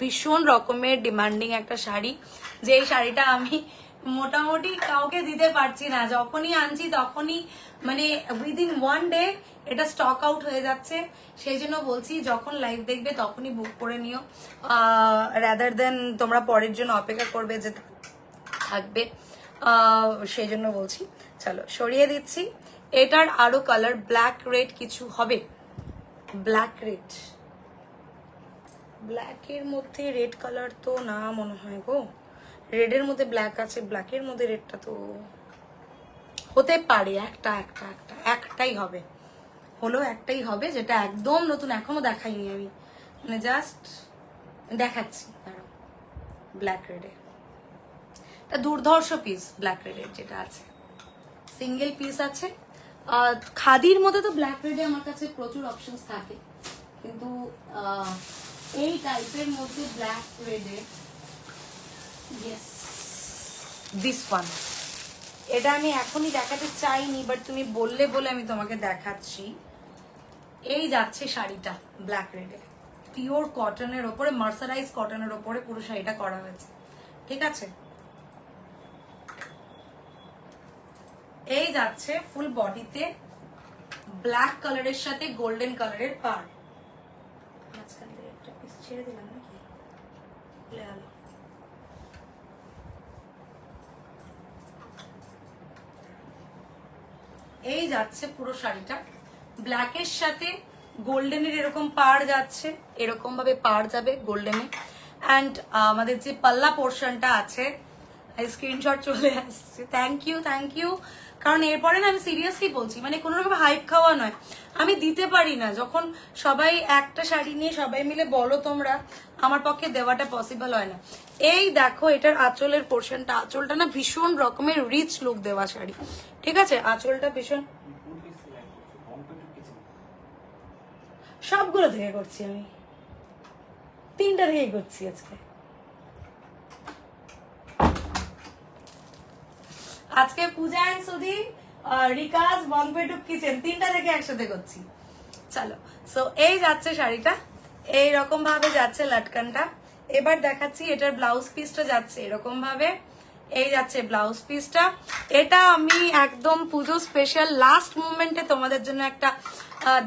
ভীষণ রকমের ডিমান্ডিং একটা শাড়ি, যে এই শাড়িটা আমি মোটামুটি কাউকে দিতে পারছি না, যখনই আনছি তখনই মানে উইদিন 1 ডে এটা স্টক আউট হয়ে যাচ্ছে। সেই জন্য বলছি যখন লাইভ দেখবে তখনই বুক করে নিও, রাদার দেন তোমরা পরের জন্য অপেক্ষা করবে যে থাকবে, সেই জন্য বলছি। চলো সরিয়ে দিচ্ছি। এটার আরো কালার ব্ল্যাক রেড কিছু হবে, ব্ল্যাক রেড, ব্ল্যাকের মধ্যে রেড কালার তো না মনে হয় গো, রেডের মধ্যে ব্ল্যাক আছে, ব্ল্যাকের মধ্যে রেডটা তো হতে পারে, একটাই হবে, হলো একটাই হবে, যেটা একদম নতুন, এখনো দেখাইনি আমি, মানে জাস্ট দেখাচ্ছি। দাঁড়াও, ব্ল্যাক রেডে এটা দুর্ধর্ষ পিস, ব্ল্যাক রেডের যেটা আছে সিঙ্গেল পিস আছে। খাদির মধ্যে তো ব্ল্যাক রেডে আমার কাছে প্রচুর অপশনস থাকে, কিন্তু এই টাইপের মধ্যে ব্ল্যাক রেডে ইয়েস দিস ওয়ান, এটা আমি এখনই দেখাতে চাইনি, বাট তুমি বললে বলে আমি তোমাকে দেখাচ্ছি। এই যাচ্ছে শাড়িটা ব্ল্যাক রেডে, পিওর কটনের ওপরে, মার্সারাইজ কটনের ওপরে পুরো শাড়িটা করা হয়েছে, ঠিক আছে। এই যাচ্ছে ফুল বডিতে ব্ল্যাক কালারের সাথে গোল্ডেন কালারের পার, মাঝখান থেকে একটা পিস ছেড়ে দিলাম নাকি, এই যাচ্ছে পুরো শাড়িটা ব্ল্যাকের সাথে গোল্ডেনের এরকম পাড় যাচ্ছে, এরকম ভাবে পাড় যাবে গোল্ডেনে। অ্যান্ড আমাদের যে পাল্লা পোর্শনটা আছে, স্ক্রিনশট চলে আসছে, থ্যাংক ইউ। কারণ এরপরে না আমি সিরিয়াসলি বলছি, মানে কোনো রকম হাইপ খাওয়া নয়, আমি দিতে পারি না, যখন সবাই একটা শাড়ি নিয়ে সবাই মিলে বলো তোমরা, আমার পক্ষে দেওয়াটা পসিবল হয় না। এই দেখো এটার আঁচলের পোর্শনটা, আঁচলটা না ভীষণ রকমের রিচ লুক দেওয়া শাড়ি, ঠিক আছে, আঁচলটা ভীষণ, সবগুলো থেকে করছি আমি, 3টা থেকে করছি আজকে পূজা এন্ড সুধি, রিকাজ, বংপেটুক কিচেন, 3টা থেকে একসাথে করছি। চলো, সো এই যাচ্ছে শাড়িটা, এই রকম ভাবে যাচ্ছে লটকানটা। এবার দেখাচ্ছি এটার ব্লাউজ পিসটা যাচ্ছে এরকম ভাবে, এই যাচ্ছে ব্লাউজ পিসটা। এটা আমি একদম পুজো স্পেশাল লাস্ট মুভমেন্টে তোমাদের জন্য একটা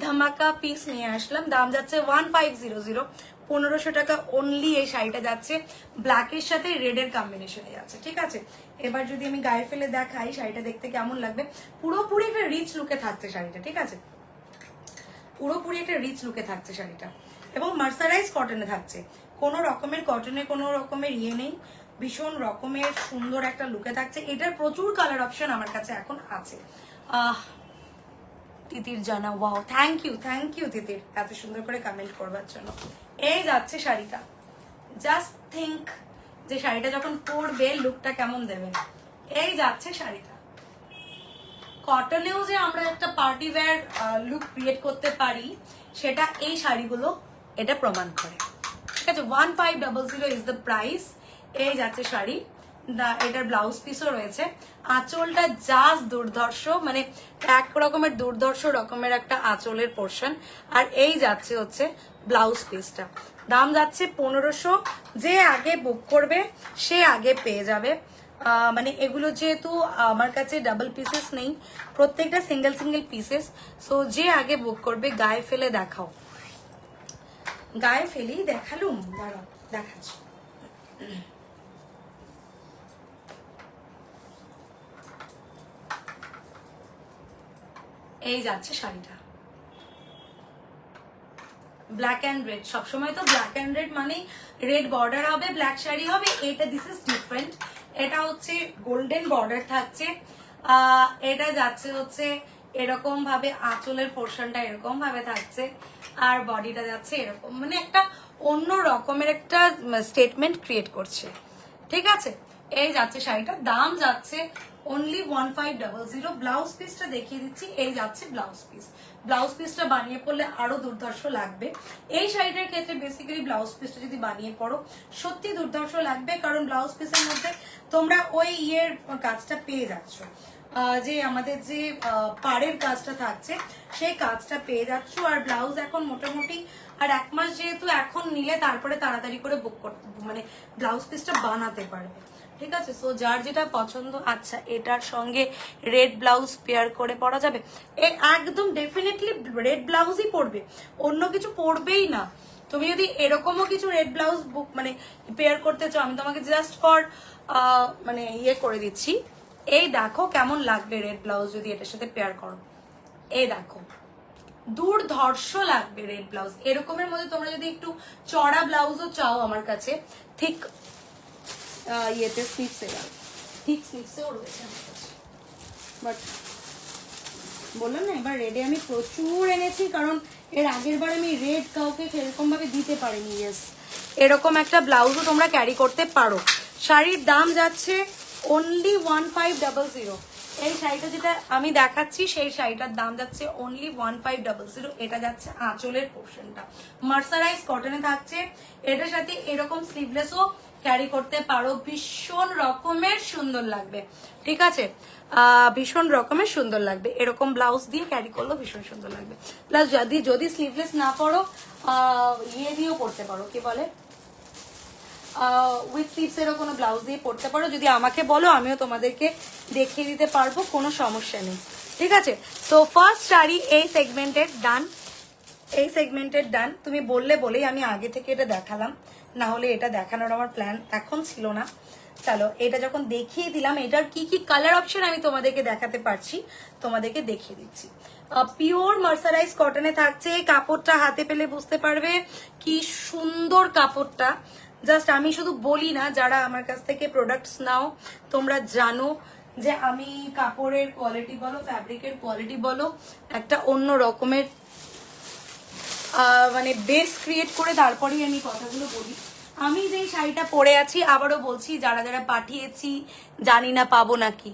ধামাকা পিস নিয়ে আসলাম। দাম যাচ্ছে 1500, 1500 টাকা অনলি। এই শাড়িটা যাচ্ছে ব্ল্যাকের সাথে রেডের কম্বিনেশনে যাচ্ছে, ঠিক আছে। এবার যদি আমি গায়ে ফেলে দেখাই শাড়িটা দেখতে কেমন লাগবে, পুরোপুরি একটা রিচ লুকে থাকছে শাড়িটা, ঠিক আছে, পুরোপুরি একটা রিচ লুকে থাকছে শাড়িটা, এবং মার্সারাইজ কটনে থাকছে, কোনো রকমের কটনে কোনো রকমের ইয়ে নেই, ভীষণ রকমের সুন্দর একটা লুকে থাকছে। এটার প্রচুর কালার অপশন আমার কাছে এখন আছে। তিতির জানা, ওয়াও, থ্যাংক ইউ তিতির এত সুন্দর করে কমেন্ট করবার জন্য। এই যাচ্ছে শাড়িটা, জাস্ট থিঙ্ক যে শাড়িটা যখন পরবে লুকটা কেমন দেবে। এই যাচ্ছে শাড়িটা, কটনেও যে আমরা একটা পার্টি ওয়্যার লুক ক্রিয়েট করতে পারি সেটা এই শাড়িগুলো এটা প্রমাণ করে, ঠিক আছে। 1500 ইজ দ্য প্রাইস। এই যাচ্ছে শাড়ি, এটার ব্লাউজ পিসও রয়েছে, আঁচলটা জাস্ট দুর্ধর্ষ, মানে এক রকমের দুর্ধর্ষ রকমের একটা আঁচলের পোর্শন। আর এই যাচ্ছে হচ্ছে ব্লাউজ পিসটা, দাম যাচ্ছে 1500। যে আগে বুক করবে সে আগে পেয়ে যাবে। মানে এগুলো যেহেতু আমার কাছে ডাবল পিসেস নেই, প্রত্যেকটা সিঙ্গেল পিসেস, সো যে আগে বুক করবে গায়ে ফেলে দেখাও, গায়ে ফেলেই দেখালুম, দাঁড়াও দেখাচ্ছি। এই যাচ্ছে শাড়িটা, ব্ল্যাক অ্যান্ড রেড, সবসময় তো ব্ল্যাক অ্যান্ড রেড মানে রেড বর্ডার হবে, ব্ল্যাক শাড়ি হবে, এটা দিস ইজ ডিফারেন্ট। এটা হচ্ছে গোল্ডেন বর্ডার থাকছে, এটা যাচ্ছে হচ্ছে এরকম ভাবে, আঁচলের পোর্শনটা এরকম ভাবে থাকছে, আর বডিটা যাচ্ছে এরকম, মানে একটা অন্য রকমের একটা স্টেটমেন্ট ক্রিয়েট করছে, ঠিক আছে। এই যাচ্ছে শাড়িটা, দাম যাচ্ছে অনলি 1500। ব্লাউজ পিসটা দেখিয়ে দিচ্ছি, এই যাচ্ছে ব্লাউজ পিস। ব্লাউজ পিসটা বানিয়ে পড়লে আরো দুর্ধর্ষ লাগবে। এই শাড়িটার ক্ষেত্রে বেসিক্যালি ব্লাউজ পিসটা যদি বানিয়ে পড়ো সত্যি দুর্ধর্ষ লাগবে, কারণ ব্লাউজ পিসের মধ্যে তোমরা ওই ইয়ের কাজটা পেয়ে যাচ্ছ, যে আমাদের যে পাড়ের কাজটা থাকছে সেই কাজটা পেয়ে যাচ্ছ। আর ব্লাউজ এখন মোটামুটি আর 1 মাস যেহেতু এখন নিলে তারপরে তাড়াতাড়ি করে বুক করতে, মানে ব্লাউজ পিসটা বানাতে পারবে, ঠিক আছে। সো যার যেটা পছন্দ, আচ্ছা এটার সঙ্গে রেড ব্লাউজ পেয়ার করে পরা যাবে, একদম ডেফিনেটলি রেড ব্লাউজই পরবে, অন্য কিছু পরবেই না, তুমি যদি এরকমও কিছু রেড ব্লাউজ বুক মানে পেয়ার করতে চাও, আমি তোমাকে জাস্ট ফর মানে ইয়ে করে দিচ্ছি। এই দেখো কেমন লাগবে রেড ব্লাউজ যদি এটার সাথে পেয়ার করো। এই দেখো দুর্ধর্ষ লাগবে রেড ব্লাউজ। এরকমের মধ্যে তোমরা যদি একটু চড়া ব্লাউজও চাও আমার কাছে, ঠিক ইয়েতে স্লিভসে গেল, ঠিক স্লিভসেও রয়েছে আমার কাছে। বাট বললাম না এবার রেডে আমি প্রচুর এনেছি, কারণ এর আগের বার আমি রেড কাউকে সেরকম ভাবে দিতে পারিনি। ইয়েস, এরকম একটা ব্লাউজও তোমরা ক্যারি করতে পারো। শাড়ির দাম যাচ্ছে অনলি 1500। এই শাড়িটা যেটা আমি দেখাচ্ছি সেই শাড়িটার দাম যাচ্ছে অনলি 1500। এটা যাচ্ছে আঁচলের পোর্শনটা, মার্সারাইজ কটনে থাকছে। এটার সাথে এরকম স্লিভলেসও ক্যারি করতে পারো, ভীষণ রকমের সুন্দর লাগবে। ঠিক আছে, ভীষণ রকমের সুন্দর লাগবে, এরকম ব্লাউজ দিয়ে ক্যারি করলেও ভীষণ সুন্দর লাগবে। প্লাস যদি স্লিভলেস না পরো, ইয়ে দিয়েও পরতে পারো, কি বলে উইথ স্লিভস এরও কোনো ব্লাউজ দিয়ে পরতে পারো। যদি আমাকে বলো আমিও তোমাদেরকে দেখিয়ে দিতে পারবো, কোনো সমস্যা নেই। ঠিক আছে, তো ফার্স্ট শাড়ি এই সেগমেন্টের ডান, এই সেগমেন্টের ডান। তুমি বলেই আমি আগে থেকে এটা দেখালাম, না হলে এটা দেখানোর আমার প্ল্যান এখন ছিল না। চলো এটা যখন দেখিয়ে দিলাম, এটার কি কি কালার অপশন আমি তোমাদেরকে দেখাতে পারছি, তোমাদেরকে দেখিয়ে দিচ্ছি। পিওর মার্সারাইজ কটনে থাকছে, কাপড়টা হাতে পেলে বুঝতে পারবে কি সুন্দর কাপড়টা। জাস্ট আমি শুধু বলি না, যারা আমার কাছ থেকে প্রোডাক্টস নাও তোমরা জানো যে আমি কাপড়ের কোয়ালিটি বলো, ফ্যাব্রিকের কোয়ালিটি বলো, একটা অন্য রকমের মানে বেস ক্রিয়েট করে তারপরেই আমি কথাগুলো বলি। আমি যেই শাড়িটা পরে আছি, আবারও বলছি, যারা যারা পাঠিয়েছি জানি না পাবো নাকি,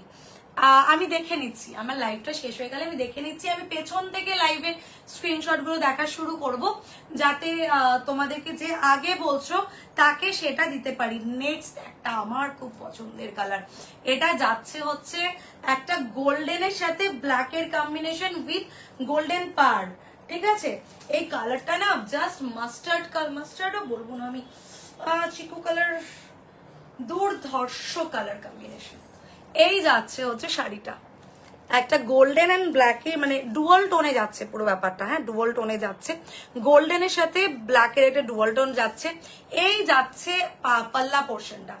আমি দেখে নিচ্ছি, আমার লাইভটা শেষ হয়ে গেলে আমি দেখে নিচ্ছি। আমি পেছন থেকে লাইভের স্ক্রিনশটগুলো দেখা শুরু করব, যাতে তোমাদেরকে যে আগে বলছো তাকে সেটা দিতে পারি। নেক্সট একটা আমার খুব পছন্দের কালার, এটা যাচ্ছে হচ্ছে একটা গোল্ডেনের সাথে ব্ল্যাকের কম্বিনেশন উইথ গোল্ডেন পার। ঠিক আছে, এই কালারটা না জাস্ট মাস্টার্ডও বলবো না আমি, চিকু কালার, দুর্ধর্ষ কালার কম্বিনেশন। এই যাচ্ছে হচ্ছে শাড়িটা একটা গোল্ডেন এন্ড ব্ল্যাকে, মানে ডুয়াল টোনে যাচ্ছে পুরো ব্যাপারটা। হ্যাঁ, ডুয়াল টোনে যাচ্ছে, গোল্ডেনের সাথে ব্ল্যাকের একটা ডুয়াল টোন যাচ্ছে। এই যাচ্ছে পাল্লা পোর্শনটা,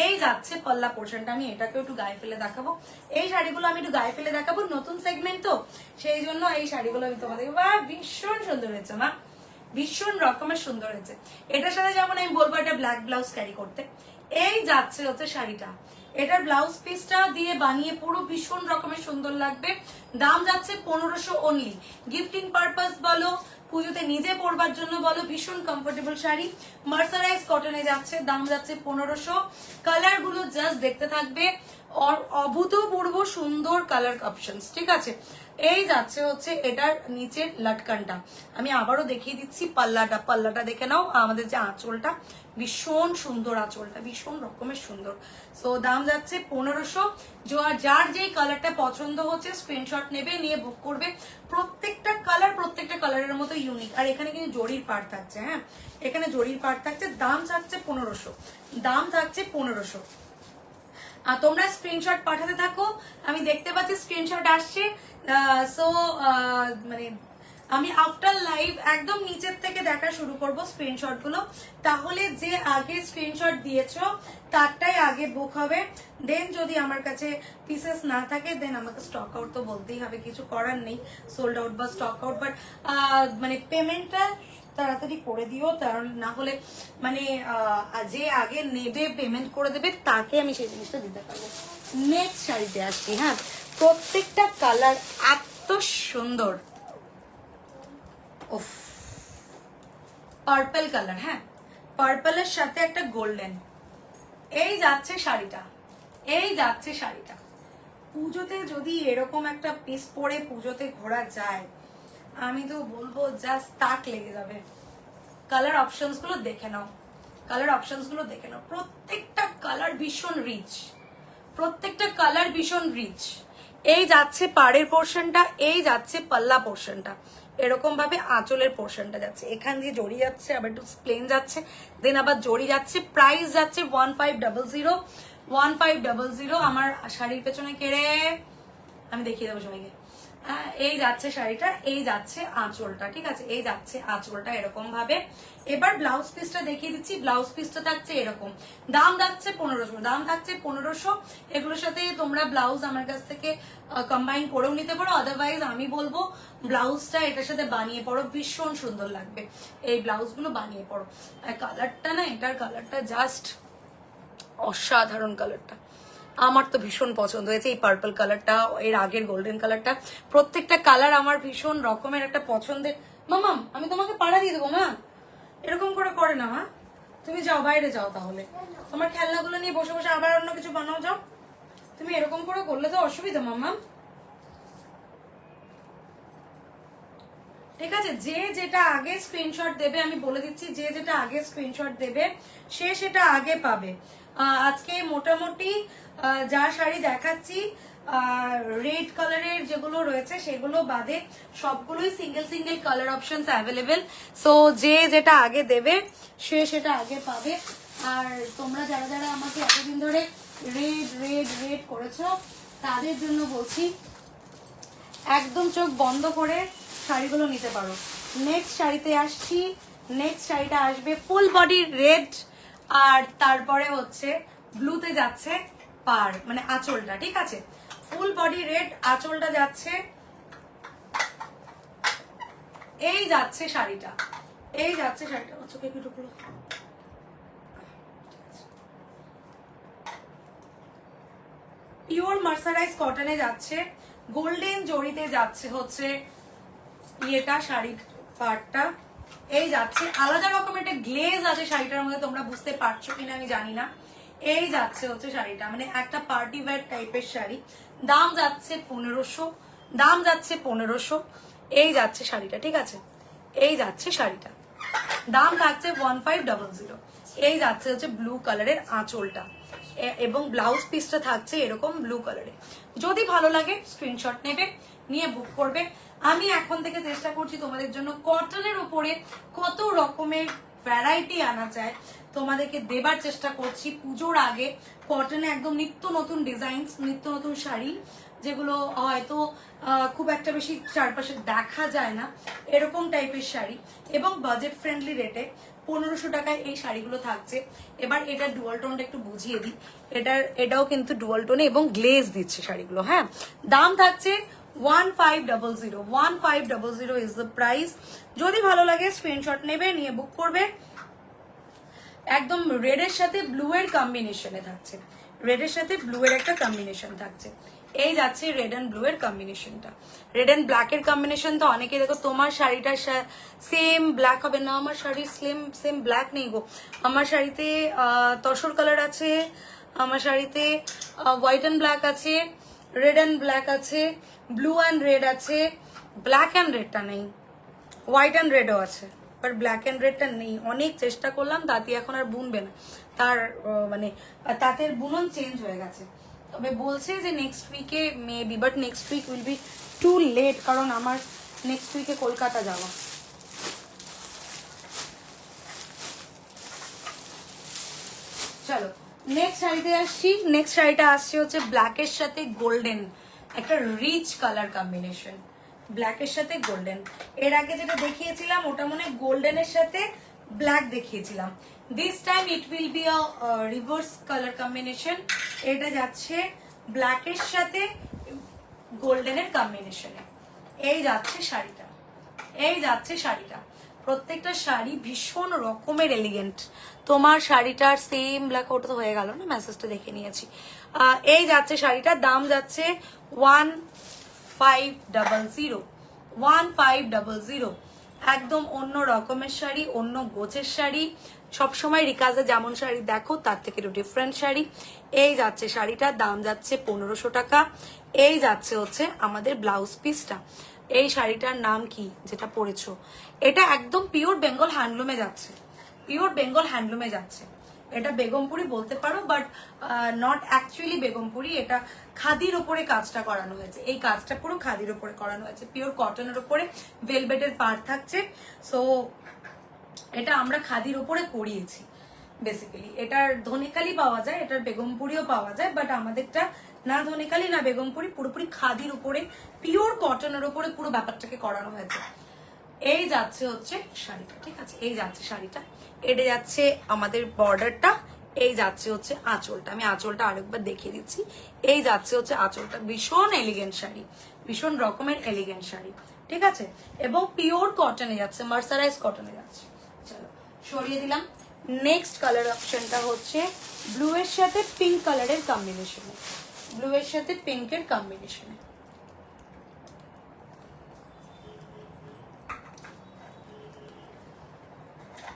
এই যাচ্ছে পাল্লা পোর্শনটা। আমি এটাকে একটু গায়ে ফেলে দেখাবো, এই শাড়িগুলো আমি একটু গায়ে ফেলে দেখাবো, নতুন সেগমেন্ট তো সেই জন্য এই শাড়িগুলো আমি তোমাদেরকে, বাহ ভীষণ সুন্দর হয়েছে মা, ভীষণ রকমের সুন্দর হয়েছে। এটার সাথে যেমন আমি বলবো এটা ব্ল্যাক ব্লাউজ ক্যারি করতে। এই যাচ্ছে হচ্ছে শাড়িটা, এটার ব্লাউজ পিসটা দিয়ে বানিয়ে পুরো ভীষণ রকমের সুন্দর লাগবে। দাম যাচ্ছে 1500 অনলি। গিফটিং পারপাস বলো, পুজোতে নিজে পরবার জন্য বলো, ভীষণ কমফোর্টেবল শাড়ি, মার্সারাইজ কটনে যাচ্ছে, দাম যাচ্ছে 1500। কালার গুলো জাস্ট দেখতে থাকবে, অভূতপূর্ব সুন্দর কালার অপশনস। ঠিক আছে, এই যাচ্ছে হচ্ছে এটার নিচের লাটকানটা, আমি আবারও দেখিয়ে দিচ্ছি। পাল্লাটা দেখে নাও, আমাদের যে আঁচলটা ভীষণ সুন্দর, আঁচলটা ভীষণ রকমের সুন্দর। সো দাম যাচ্ছে 1500। যার যেই কালারটা পছন্দ হচ্ছে স্ক্রিনশট নেবে, নিয়ে বুক করবে। প্রত্যেকটা কালারের মতো ইউনিক। আর এখানে কিন্তু জরির পাড় থাকছে, হ্যাঁ এখানে জরির পাড় থাকছে। দাম থাকছে 1500, দাম থাকছে 1500। তোমরা স্ক্রিনশট পাঠাতে থাকো, আমি দেখতে পাচ্ছি স্ক্রিনশট আসছে। সো মানে আমি আফটার লাইভ একদম নিচের থেকে দেখা শুরু করব স্ক্রিনশট গুলো, তাহলে যে আগে স্ক্রিনশট দিয়েছো তারটাই আগে বুক হবে। দেন যদি আমার কাছে পিসেস না থাকে দেন আমাকে স্টক আউট তো বলতেই হবে, কিছু করার নেই, সোল্ড আউট বা স্টক আউট। বাট মানে পেমেন্টটা তাড়াতাড়ি করে দিও, কারণ না হলে মানে যে আগে নেবে পেমেন্ট করে দেবে তাকে আমি সেই জিনিসটা দিতে পারবো। নেক্সট শাড়িতে আসছি। হ্যাঁ, প্রত্যেকটা কালার এত সুন্দর, উফ পার্পল কালার, হ্যাঁ পার্পলের সাথে একটা গোল্ডেন। এই যাচ্ছে শাড়িটা, এই যাচ্ছে শাড়িটা। পুজোতে যদি এরকম একটা পিস পরে পুজোতে ঘোরা যায়, আমি তো বলবো জাস্ট তাক লেগে যাবে। কালার অপশনস গুলো দেখে নাও, কালার অপশনস গুলো দেখে নাও, প্রত্যেকটা কালার ভীষণ রিচ, প্রত্যেকটা কালার ভীষণ রিচ। এই যাচ্ছে পাড়ের পোর্শনটা, এই যাচ্ছে পাল্লা পোর্শনটা, এরকম ভাবে আঁচলের পোর্শনটা যাচ্ছে, এখান দিয়ে জড়ি যাচ্ছে, আবার একটু প্লেন যাচ্ছে, দেন আবার জড়ি যাচ্ছে। প্রাইস যাচ্ছে 1500, 1500। আমার শাড়ির পেছনে কেড়ে আমি দেখিয়ে দেবো সবাইকে। এই যাচ্ছে শাড়িটা, এই যাচ্ছে আঁচলটা, ঠিক আছে, এই যাচ্ছে আঁচলটা এরকম ভাবে। এবার ব্লাউজ পিসটা দেখিয়ে দিচ্ছি। ব্লাউজ পিসটা থাকছে এরকম, দাম থাকছে 1500, দাম থাকছে 1500। এগুলোর সাথে তোমরা ব্লাউজ আমার কাছ থেকে কম্বাইন করেও নিতে পারো, আদারওয়াইজ আমি বলবো ব্লাউজটা এটার সাথে বানিয়ে পড়ো, ভীষণ সুন্দর লাগবে এই ব্লাউজগুলো বানিয়ে পড়ো। কালারটা না, এটার কালারটা জাস্ট অসাধারণ কালারটা, আমার তো ভীষণ পছন্দ হয়েছে এই পার্পল কালারটা, এর আগের গোল্ডেন কালারটা, প্রত্যেকটা কালার আমার ভীষণ রকমের একটা পছন্দের। মামাম আমি তোমাকে পাড়া দিয়ে দেবো মা, এরকম করে না মা, তুমি যাও বাইরে যাও, তাহলে তোমার খেলনাগুলো নিয়ে বসে বসে আবার অন্য কিছু বানাও যাও, তুমি এরকম করে করলে তো অসুবিধা মামাম। ঠিক আছে, যে যেটা আগে স্ক্রিনশট দেবে, আমি বলে দিচ্ছি, যে যেটা আগে স্ক্রিনশট দেবে সে সেটা আগে পাবে। আজকে মোটামুটি যা শাড়ি দেখাচ্ছি রেড কালারের যেগুলো রয়েছে সেগুলো বাদে সবগুলোই single single colour options available. So যে যেটা আগে দেবে সে সেটা আগে পাবে। আর তোমরা যারা যারা আমাকে এতদিন ধরে রেড রেড রেড করেছো তাদের জন্য বলছি একদম চোখ বন্ধ করে শাড়িগুলো নিতে পারো। নেক্সট শাড়িতে আসছি, নেক্সট শাড়িটা আসবে ফুল বডি রেড, আর তারপরে হচ্ছে ব্লুতে যাচ্ছে পার মানে আঁচলটা, ঠিক আছে, ফুল বডি রেড, আঁচলটা যাচ্ছে, এই যাচ্ছে শাড়িটা, এই যাচ্ছে শাড়িটা, চোখে একটু ঢুকলো, পিওর মার্সারাইজ কটনে যাচ্ছে, গোল্ডেন জরিতে যাচ্ছে হচ্ছে ইয়েটা শাড়ির পার্টটা, এই যাচ্ছে আলাদা রকমের একটা গ্লেজ আছে শাড়িটার মধ্যে, তোমরা বুঝতে পারছো কিনা আমি জানি না, এই যাচ্ছে হচ্ছে শাড়িটা, মানে একটা পার্টি ওয়্যার টাইপের শাড়ি, দাম যাচ্ছে 1500, দাম যাচ্ছে 1500, এই যাচ্ছে শাড়িটা, ঠিক আছে, এই যাচ্ছে শাড়িটা, দাম থাকছে 1500, এই যাচ্ছে হচ্ছে ব্লু কালারের আঁচলটা, এবং ব্লাউজ পিসটা থাকছে এরকম ব্লু কালারে। যদি ভালো লাগে স্ক্রিনশট নেবে, নিয়ে বুক করবে। আমি এখন থেকে চেষ্টা করছি তোমাদের জন্য কটনের উপরে কত রকমের ভ্যারাইটি আনা যায় তোমাদেরকে দেবার চেষ্টা করছি। পুজোর আগে কটনে একদম নিত্য নতুন ডিজাইন, নিত্য নতুন শাড়ি, যেগুলো হয়তো খুব একটা বেশি চারপাশে দেখা যায় না, এরকম টাইপের শাড়ি, এবং বাজেট ফ্রেন্ডলি রেটে 1500 টাকায় এই শাড়িগুলো থাকছে। এবার এটা ডুয়াল টোনটা একটু বুঝিয়ে দিই, এটাও কিন্তু ডুয়াল টোনে এবং গ্লেজ দিচ্ছে শাড়িগুলো। হ্যাঁ, দাম থাকছে 1500, 1500 ইজ দ্য প্রাইস। যদি ভালো লাগে স্ক্রিনশট নেবে, নিয়ে বুক করবে। একদম রেডের সাথে ব্লু এর কম্বিনেশনে থাকছে, রেডের সাথে ব্লু এর একটা কম্বিনেশন থাকছে, এই যাচ্ছে রেড এন্ড ব্লু এর কম্বিনেশনটা। রেড এন্ড ব্ল্যাক এর কম্বিনেশন তো অনেকে দেখো তোমার শাড়িটা সেম ব্ল্যাক হবে না, আমার শাড়ির সেম ব্ল্যাক নেই গো, আমার শাড়িতে তসর কালার আছে, আমার শাড়িতে হোয়াইট অ্যান্ড ব্ল্যাক আছে, রেড অ্যান্ড ব্ল্যাক আছে, ব্লু অ্যান্ড রেড আছে, ব্ল্যাক অ্যান্ড রেডটা নেই, হোয়াইট অ্যান্ড রেডও আছে, বাট ব্ল্যাক অ্যান্ড রেডটা নেই। অনেক চেষ্টা করলাম, তাঁতি এখন আর বুনবে না, তার মানে তাঁতের বুনন চেঞ্জ হয়ে গেছে। তবে বলছে যে নেক্সট উইকে maybe, but next week will be too late, কারণ আমার নেক্সট উইকে কলকাতা যাওয়া। চলো নেক্সট শাড়িতে আসছি। নেক্সট শাড়িটা আসছে হচ্ছে ব্ল্যাকের সাথে গোল্ডেন, একটা রিচ কালার কম্বিনেশন, ব্ল্যাকের সাথে গোল্ডেন। এর আগে যেটা দেখিয়েছিলাম ওটা মনে গোল্ডেনের সাথে ব্ল্যাক দেখিয়েছিলাম, this time it will be a reverse colour combination. এটা যাচ্ছে ব্ল্যাকের সাথে গোল্ডেনের কম্বিনেশনে, এই যাচ্ছে শাড়িটা, এই যাচ্ছে শাড়িটা। প্রত্যেকটা শাড়ি ভীষণ রকমের এলিগেন্ট। তোমার শাড়িটার সেম ব্ল্যাক, ওটা তো হয়ে গেল না, মেসেজটা দেখে নিয়েছি। এই যাচ্ছে শাড়িটার দাম যাচ্ছে 1500, 1500। একদম অন্য রকমের শাড়ি, অন্য গোছের শাড়ি, সবসময় রিকাজে যেমন শাড়ি দেখো তার থেকে একটু ডিফারেন্ট শাড়ি। এই যাচ্ছে শাড়িটার দাম যাচ্ছে 1500 টাকা। এই যাচ্ছে হচ্ছে আমাদের ব্লাউজ পিসটা। এই শাড়িটার নাম কি যেটা পরেছো, এটা একদম পিওর বেঙ্গল হ্যান্ডলুমে যাচ্ছে, পিওর বেঙ্গল হ্যান্ডলুমে যাচ্ছে। এটা বেগমপুরি বলতে পারো, বাট নট অ্যাকচুয়ালি বেগমপুরি, এটা খাদির ওপরে কাজটা করানো হয়েছে, এই কাজটা পুরো খাদির ওপরে করানো হয়েছে, পিওর কটনের ওপরে ভেলভেটের পাড় থাকছে। সো এটা আমরা খাদির ওপরে করিয়েছি। বেসিক্যালি এটার ধনেখালি পাওয়া যায়, এটার বেগমপুরিও পাওয়া যায়, বাট আমাদেরটা না ধনেখালি না বেগমপুরি, পুরোপুরি খাদির উপরে পিওর কটনের উপরে পুরো ব্যাপারটাকে করানো হয়েছে। এই যাচ্ছে হচ্ছে শাড়িটা, ঠিক আছে, এই যাচ্ছে শাড়িটা, এটা যাচ্ছে আমাদের বর্ডারটা, এই যাচ্ছে হচ্ছে আঁচলটা। আমি আঁচলটা আরেকবার দেখিয়ে দিচ্ছি। এই যাচ্ছে হচ্ছে আঁচলটা, ভীষণ এলিগেন্ট শাড়ি, ভীষণ রকমের এলিগেন্ট শাড়ি, ঠিক আছে, এবং পিওর কটনে যাচ্ছে, মার্সারাইজ কটনে যাচ্ছে। চলো সরিয়ে দিলাম। নেক্সট কালার অপশনটা হচ্ছে ব্লু এর সাথে পিঙ্ক কালারের কম্বিনেশনে, ব্লু এর সাথে পিঙ্কের কম্বিনেশনে।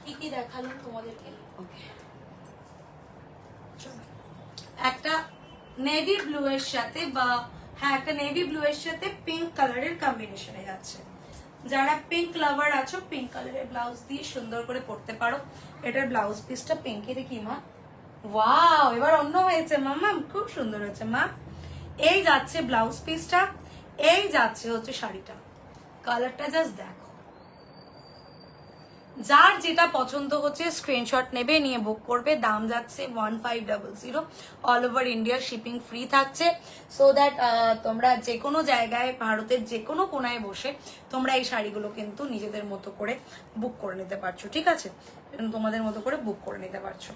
কি কি দেখালাম তোমাদেরকে? ওকে, একটা নেভি ব্লু এর সাথে বা হ্যাঁ একটা নেভি ব্লু এর সাথে পিঙ্ক কালারের কম্বিনেশনে যাচ্ছে। যারা পিঙ্ক লাভার আছো পিঙ্ক কালারের ব্লাউজ দিয়ে সুন্দর করে পরতে পারো। এটার ব্লাউজ পিসটা পিঙ্কে দেখি মা, ওয়াও এবার অন্য হয়েছে মামা, খুব সুন্দর হয়েছে মা। এই যাচ্ছে ব্লাউজ পিসটা, এই যাচ্ছে হচ্ছে শাড়িটা, কালারটা জাস্ট দেখো। যার যেটা পছন্দ হচ্ছে স্ক্রিনশট নেবে, নিয়ে বুক করবে। দাম যাচ্ছে 1500, all over India shipping free থাকছে। সো দ্যাট তোমরা যে কোনো জায়গায় ভারতের যে কোনো কোনায় বসে তোমরা এই শাড়িগুলো কিন্তু নিজেদের মতো করে বুক করে নিতে পারছো, ঠিক আছে, তোমাদের মতো করে বুক করে নিতে পারছো।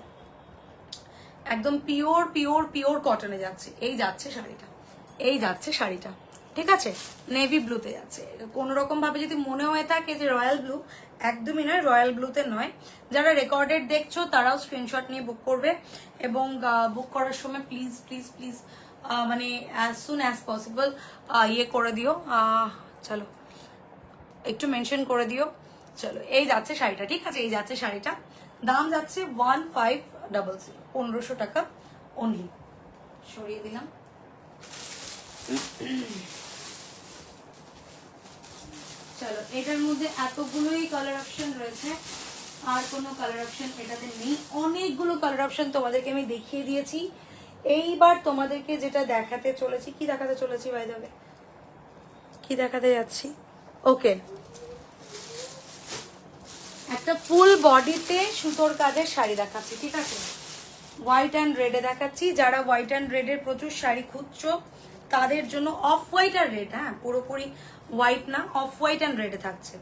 একদম পিওর পিওর পিওর কটনে যাচ্ছে। এই যাচ্ছে শাড়িটা, এই যাচ্ছে শাড়িটা, ঠিক আছে, নেভি ব্লুতে যাচ্ছে। কোনো রকম ভাবে যদি মনে হয়ে থাকে যে রয়্যাল ব্লু, একদমই নয়, রয়্যাল ব্লুতে নয়। যারা রেকর্ডেড দেখছো তারাও স্ক্রিনশট নিয়ে বুক করবে, এবং বুক করার সময় প্লিজ প্লিজ প্লিজ মানে অ্যাজ সুন অ্যাজ পসিবল ইয়ে করে দিও, চলো একটু মেনশন করে দিও। চলো এই যাচ্ছে শাড়িটা, ঠিক আছে, এই যাচ্ছে শাড়িটা। দাম যাচ্ছে 1500, 1500 টাকা অনলি। সরিয়ে দিলাম। চলো এটার মধ্যে এতগুলোই কালার অপশন রয়েছে, আর কোনো কালার অপশন এটাতে নেই। অনেকগুলো কালার অপশন তোমাদেরকে আমি দেখিয়ে দিয়েছি। এইবার তোমাদেরকে যেটা দেখাতে চলেছি, কি দেখাতে চলেছি বাই দ্য ওয়ে, কি দেখাতে যাচ্ছি, ওকে, একটা ফুল বডিতে সুতোর কাজের শাড়ি দেখাচ্ছি, ঠিক আছে, হোয়াইট অ্যান্ড রেডে দেখাচ্ছি। যারা হোয়াইট অ্যান্ড রেডের প্রচুর শাড়ি খুঁজছো তাদের জন্য, অফ হোয়াইট আর রেড, হ্যাঁ পুরোপুরি হোয়াইট না, অফ হোয়াইট অ্যান্ড রেডে থাকছে।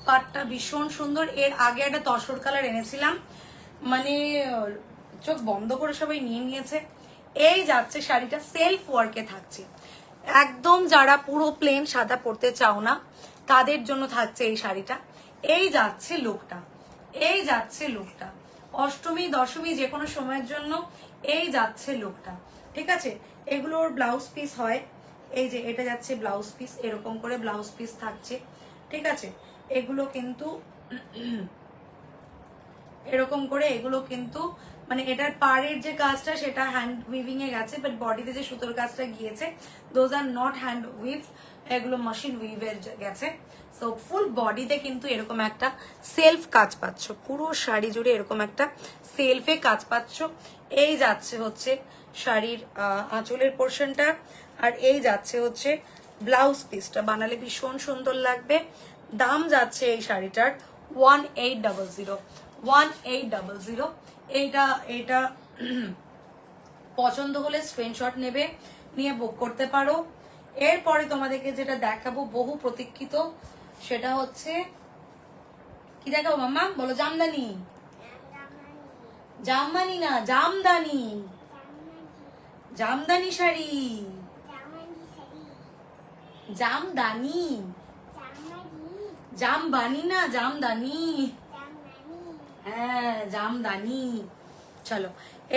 পাটটা ভীষণ সুন্দর। এর আগে একটা তসর কালার এনেছিলাম, মানে চোখ বন্ধ করে সবাই নিয়ে নিয়েছে। এই যাচ্ছে শাড়িটা, সেলফ ওয়ার্কে থাকছে একদম। যারা পুরো প্লেন সাদা পরতে চাও না তাদের জন্য থাকছে এই শাড়িটা। এই যাচ্ছে লুকটা, এই যাচ্ছে লুকটা, অষ্টমী দশমী যে কোনো সময়ের জন্য এই যাচ্ছে লুকটা, ঠিক আছে। এগুলোর ব্লাউজ পিস হয়, এই যে এটা যাচ্ছে ব্লাউজ পিস, এরকম করে ব্লাউজ পিস থাকছে, ঠিক আছে। এগুলো কিন্তু এরকম করে, এগুলো কিন্তু মানে এটার পাড়ের যে কাজটা সেটা হ্যান্ড উইভিং এ গেছে, বাট বডিতে যে সুতোর কাজটা গিয়েছে those are not hand we've, এগুলো মেশিন উইভের গেছে। সো ফুল বডিতে কিন্তু এরকম একটা সেলফ কাজ পাচ্ছ, পুরো শাড়ি জুড়ে এরকম একটা সেলফে কাজ পাচ্ছ। এই যাচ্ছে হচ্ছে শাড়ির আঁচলের পোর্শনটা, আর এই যাচ্ছে হচ্ছে ব্লাউজ পিসটা। বানালে ভীষণ সুন্দর লাগবে। দাম যাচ্ছে এই শাড়িটার 1800, 1800। এইটা পছন্দ হলে স্ক্রিনশট নেবে, নিয়ে বুক করতে পারো। এরপরে তোমাদেরকে যেটা দেখাবো বহু প্রতীক্ষিত, সেটা হচ্ছে কি দেখাবো মাম্মা বলো? জামদানি, জামদানি না জামদানি, জামদানি শাড়ি, জামদানি, জামবানি না জামদানি, হ্যাঁ জামদানি। চলো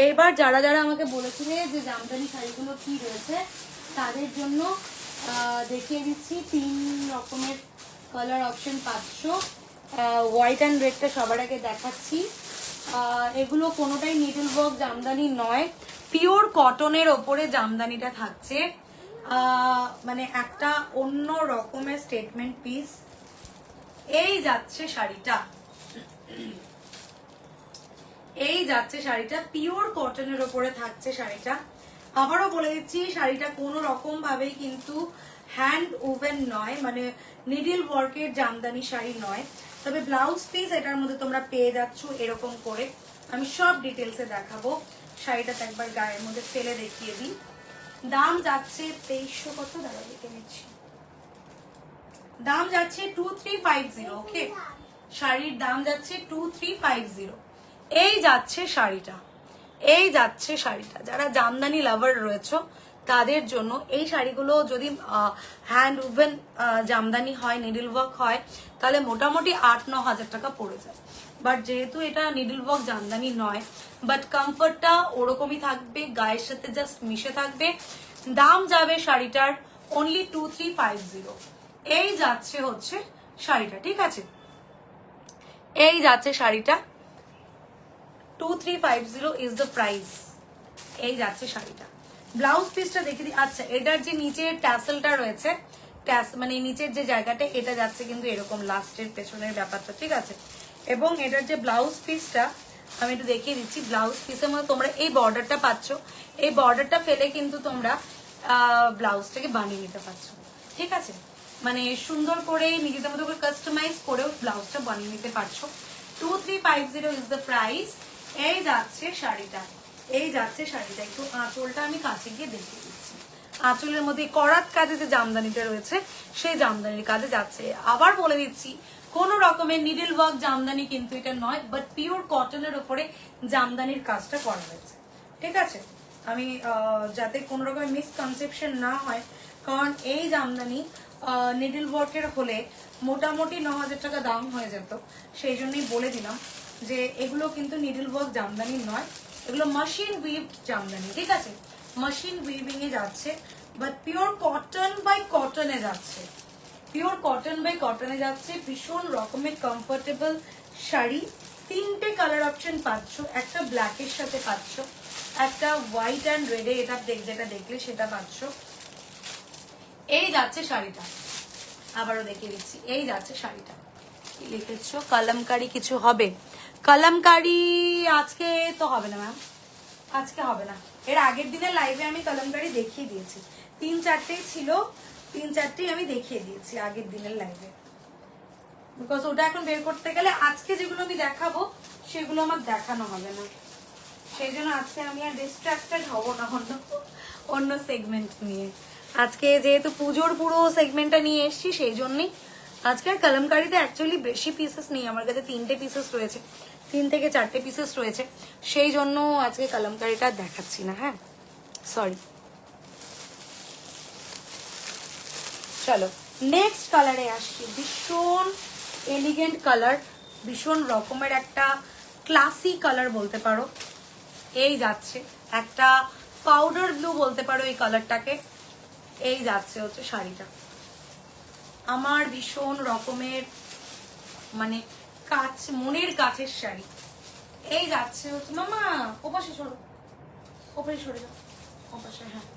এইবার যারা যারা আমাকে বলেছিলে যে জামদানি শাড়িগুলো কি রয়েছে তাদের জন্য দেখিয়ে দিচ্ছি। 3 রকমের কালার অপশন পাচ্ছ। হোয়াইট অ্যান্ড রেডটা সবার আগে দেখাচ্ছি। এগুলো কোনোটাই নিডল ওয়ার্ক জামদানি নয়, পিওর কটনের ওপরে জামদানিটা থাকছে, মানে একটা অন্য রকমের স্টেটমেন্ট পিস। এই যাচ্ছে শাড়িটা, এই যাচ্ছে শাড়িটা, পিওর কটনের ওপরে থাকছে শাড়িটা। আবারও বলে দিচ্ছি শাড়িটা কোনো রকম ভাবেই কিন্তু হ্যান্ড ওভেন নয়, মানে নিডল ওয়ার্কের জামদানি শাড়ি নয়। তবে ব্লাউজ পিস এটার মধ্যে তোমরা পেয়ে যাচ্ছ এরকম করে, আমি সব ডিটেলসে দেখাবো। শাড়িটাতে একবার গায়ের মধ্যে ফেলে দেখিয়ে দিই। দাম যাচ্ছে 2300, কত দাঁড়া দেখে নিচ্ছি, দাম যাচ্ছে 2350। ওকে, শাড়ির দাম যাচ্ছে 2350। এই যাচ্ছে শাড়িটা, এই যাচ্ছে শাড়িটা। যারা জামদানি লাভার রয়েছে তাদের জন্য এই শাড়িগুলো যদি হ্যান্ড উভেন জামদানি হয়, নিডল ওয়ার্ক হয়, তাহলে মোটামুটি 8-9 হাজার টাকা পড়ে যায়। বাট যেহেতু এটা নিডল ওয়ার্ক জামদানি নয়, বাট কমফর্টটা ওরকমই থাকবে, গায়ের সাথে জাস্ট মিশে থাকবে। দাম যাবে শাড়িটার অনলি 2350। এই যাচ্ছে হচ্ছে শাড়িটা, ঠিক আছে, এই যাচ্ছে শাড়িটা 2350 ইজ দ্য প্রাইস। এই যাচ্ছে শাড়িটা। ব্লাউজ পিসটা দেখে দিই। আচ্ছা, এটার যে নিচের ট্যাসেলটা রয়েছে, মানে নিচের যে জায়গাটা, এটা যাচ্ছে কিন্তু এরকম লাস্টের পেছনের ব্যাপারটা, ঠিক আছে। এবং এটার যে ব্লাউজ পিসটা আমি একটু দেখিয়ে দিচ্ছি। ব্লাউজ পিসের মধ্যে তোমরা এই বর্ডারটা পাচ্ছ, এই বর্ডারটা ফেলে কিন্তু তোমরা ব্লাউজটাকে বানিয়ে নিতে পারছো, ঠিক আছে। মানে সুন্দর করে নিজেদের মতো করে কাস্টমাইজ করেও ব্লাউজটা বানিয়ে নিতে পারছো। 2350 ইজ দ্য প্রাইস। এই যাচ্ছে শাড়িটা, এই যাচ্ছে শাড়িটা। একটু আঁচলটা আমি কাছে গিয়ে দেখিয়ে দিচ্ছি। আঁচলের মধ্যে করাত কাজে যে জামদানিটা রয়েছে সেই জামদানির কাজে যাচ্ছে। আবার বলে দিচ্ছি, কোনো রকমের নিডল ওয়ার্ক জামদানি কিন্তু এটা নয়, বাট পিওর কটনের উপরে জামদানির কাজটা করা হয়েছে, ঠিক আছে। আমি যাতে কোনো রকমের মিসকনসেপশন না হয়, কারণ এই জামদানি নিডল ওয়ার্কের হলে মোটামুটি 9,000 টাকা দাম হয়ে যেত, সেই জন্যই বলে দিলাম যে এগুলো কিন্তু নিডল ওয়ার্ক জামদানি নয়, এগুলো মেশিন উইভ জামদানি, ঠিক আছে। মেশিন উইভিং এ যাচ্ছে, বাট পিওর কটন বাই কটনে যাচ্ছে, পিওর কটন বাই কটনে যাচ্ছে। ভীষণ রকমের কমফোর্টেবল শাড়ি। 3টে কালার অপশন পাচ্ছ, একটা ব্ল্যাকের সাথে পাচ্ছ, একটা হোয়াইট অ্যান্ড রেডে, এটা যেটা দেখলে সেটা পাচ্ছ। এই যাচ্ছে শাড়িটা, আবারও দেখিয়ে দিচ্ছি। এই যাচ্ছে শাড়িটা। কি লিখেছো? কলমকারি কিছু হবে? কলমকারি আজকে তো হবে না ম্যাম, আজকে হবে না। এর আগের দিনের লাইভে আমি কলমকারি দেখিয়ে দিয়েছি, 3-4টেই ছিল, 3-4টেই আমি দেখিয়ে দিয়েছি আগের দিনের লাইভে। বিকজ ওটা এখন বের করতে গেলে আজকে যেগুলো আমি দেখাবো সেগুলো আমার দেখানো হবে না, সেই জন্য আজকে আমি আর ডিস্ট্রাক্টেড হব না অন্য সেগমেন্ট নিয়ে। আজকে যেহেতু পুজোর পুরো সেগমেন্টটা নিয়ে এসছি, সেই জন্যই আজকে আর কলমকারিতে অ্যাকচুয়ালি বেশি পিসেস নেই, আমার কাছে 3টে পিসেস রয়েছে, 3 থেকে 4টে পিসেস রয়েছে, সেই জন্য আজকে কলমকারিটা দেখাচ্ছি না। হ্যাঁ, সরি। চলো নেক্সট কালারে আসছি। ভীষণ এলিগেন্ট কালার, ভীষণ রকমের একটা ক্লাসি কালার বলতে পারো। এই যাচ্ছে একটা পাউডার ব্লু বলতে পারো এই কালারটাকে। এই যাচ্ছে হচ্ছে শাড়িটা। আমার ভীষণ রকমের মানে কাছ, মনের কাছের শাড়ি। এই যাচ্ছে হচ্ছে, মামা ওপাশে সরো, ওপাশে সরে যাও, ওপাশে, হ্যাঁ।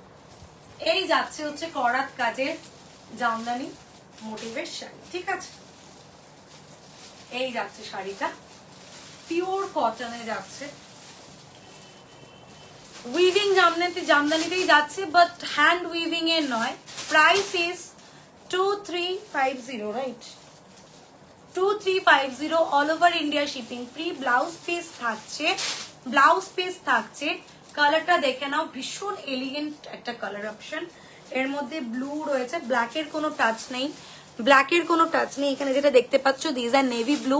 এই যাচ্ছে হচ্ছে করাত কাজের জামদানি মোটিভের শাড়ি, ঠিক আছে। এই যাচ্ছে শাড়িটা, পিওর কটনে যাচ্ছে, উইভিং জামদানিতেই যাচ্ছে, বাট হ্যান্ড উইভিং এর নয়। Price is 2350, right? 2350, all over India shipping free. Blouse piece থাকছে, ব্লাউজ পিস থাকছে। কালারটা দেখে নাও, ভীষণ এলিগেন্ট একটা কালার অপশন। এর মধ্যে ব্লু রয়েছে, ব্ল্যাকের কোনো টাচ নেই, ব্ল্যাকের কোনো টাচ নেই। এখানে যেটা দেখতে পাচ্ছ দিজ আর নেভি ব্লু,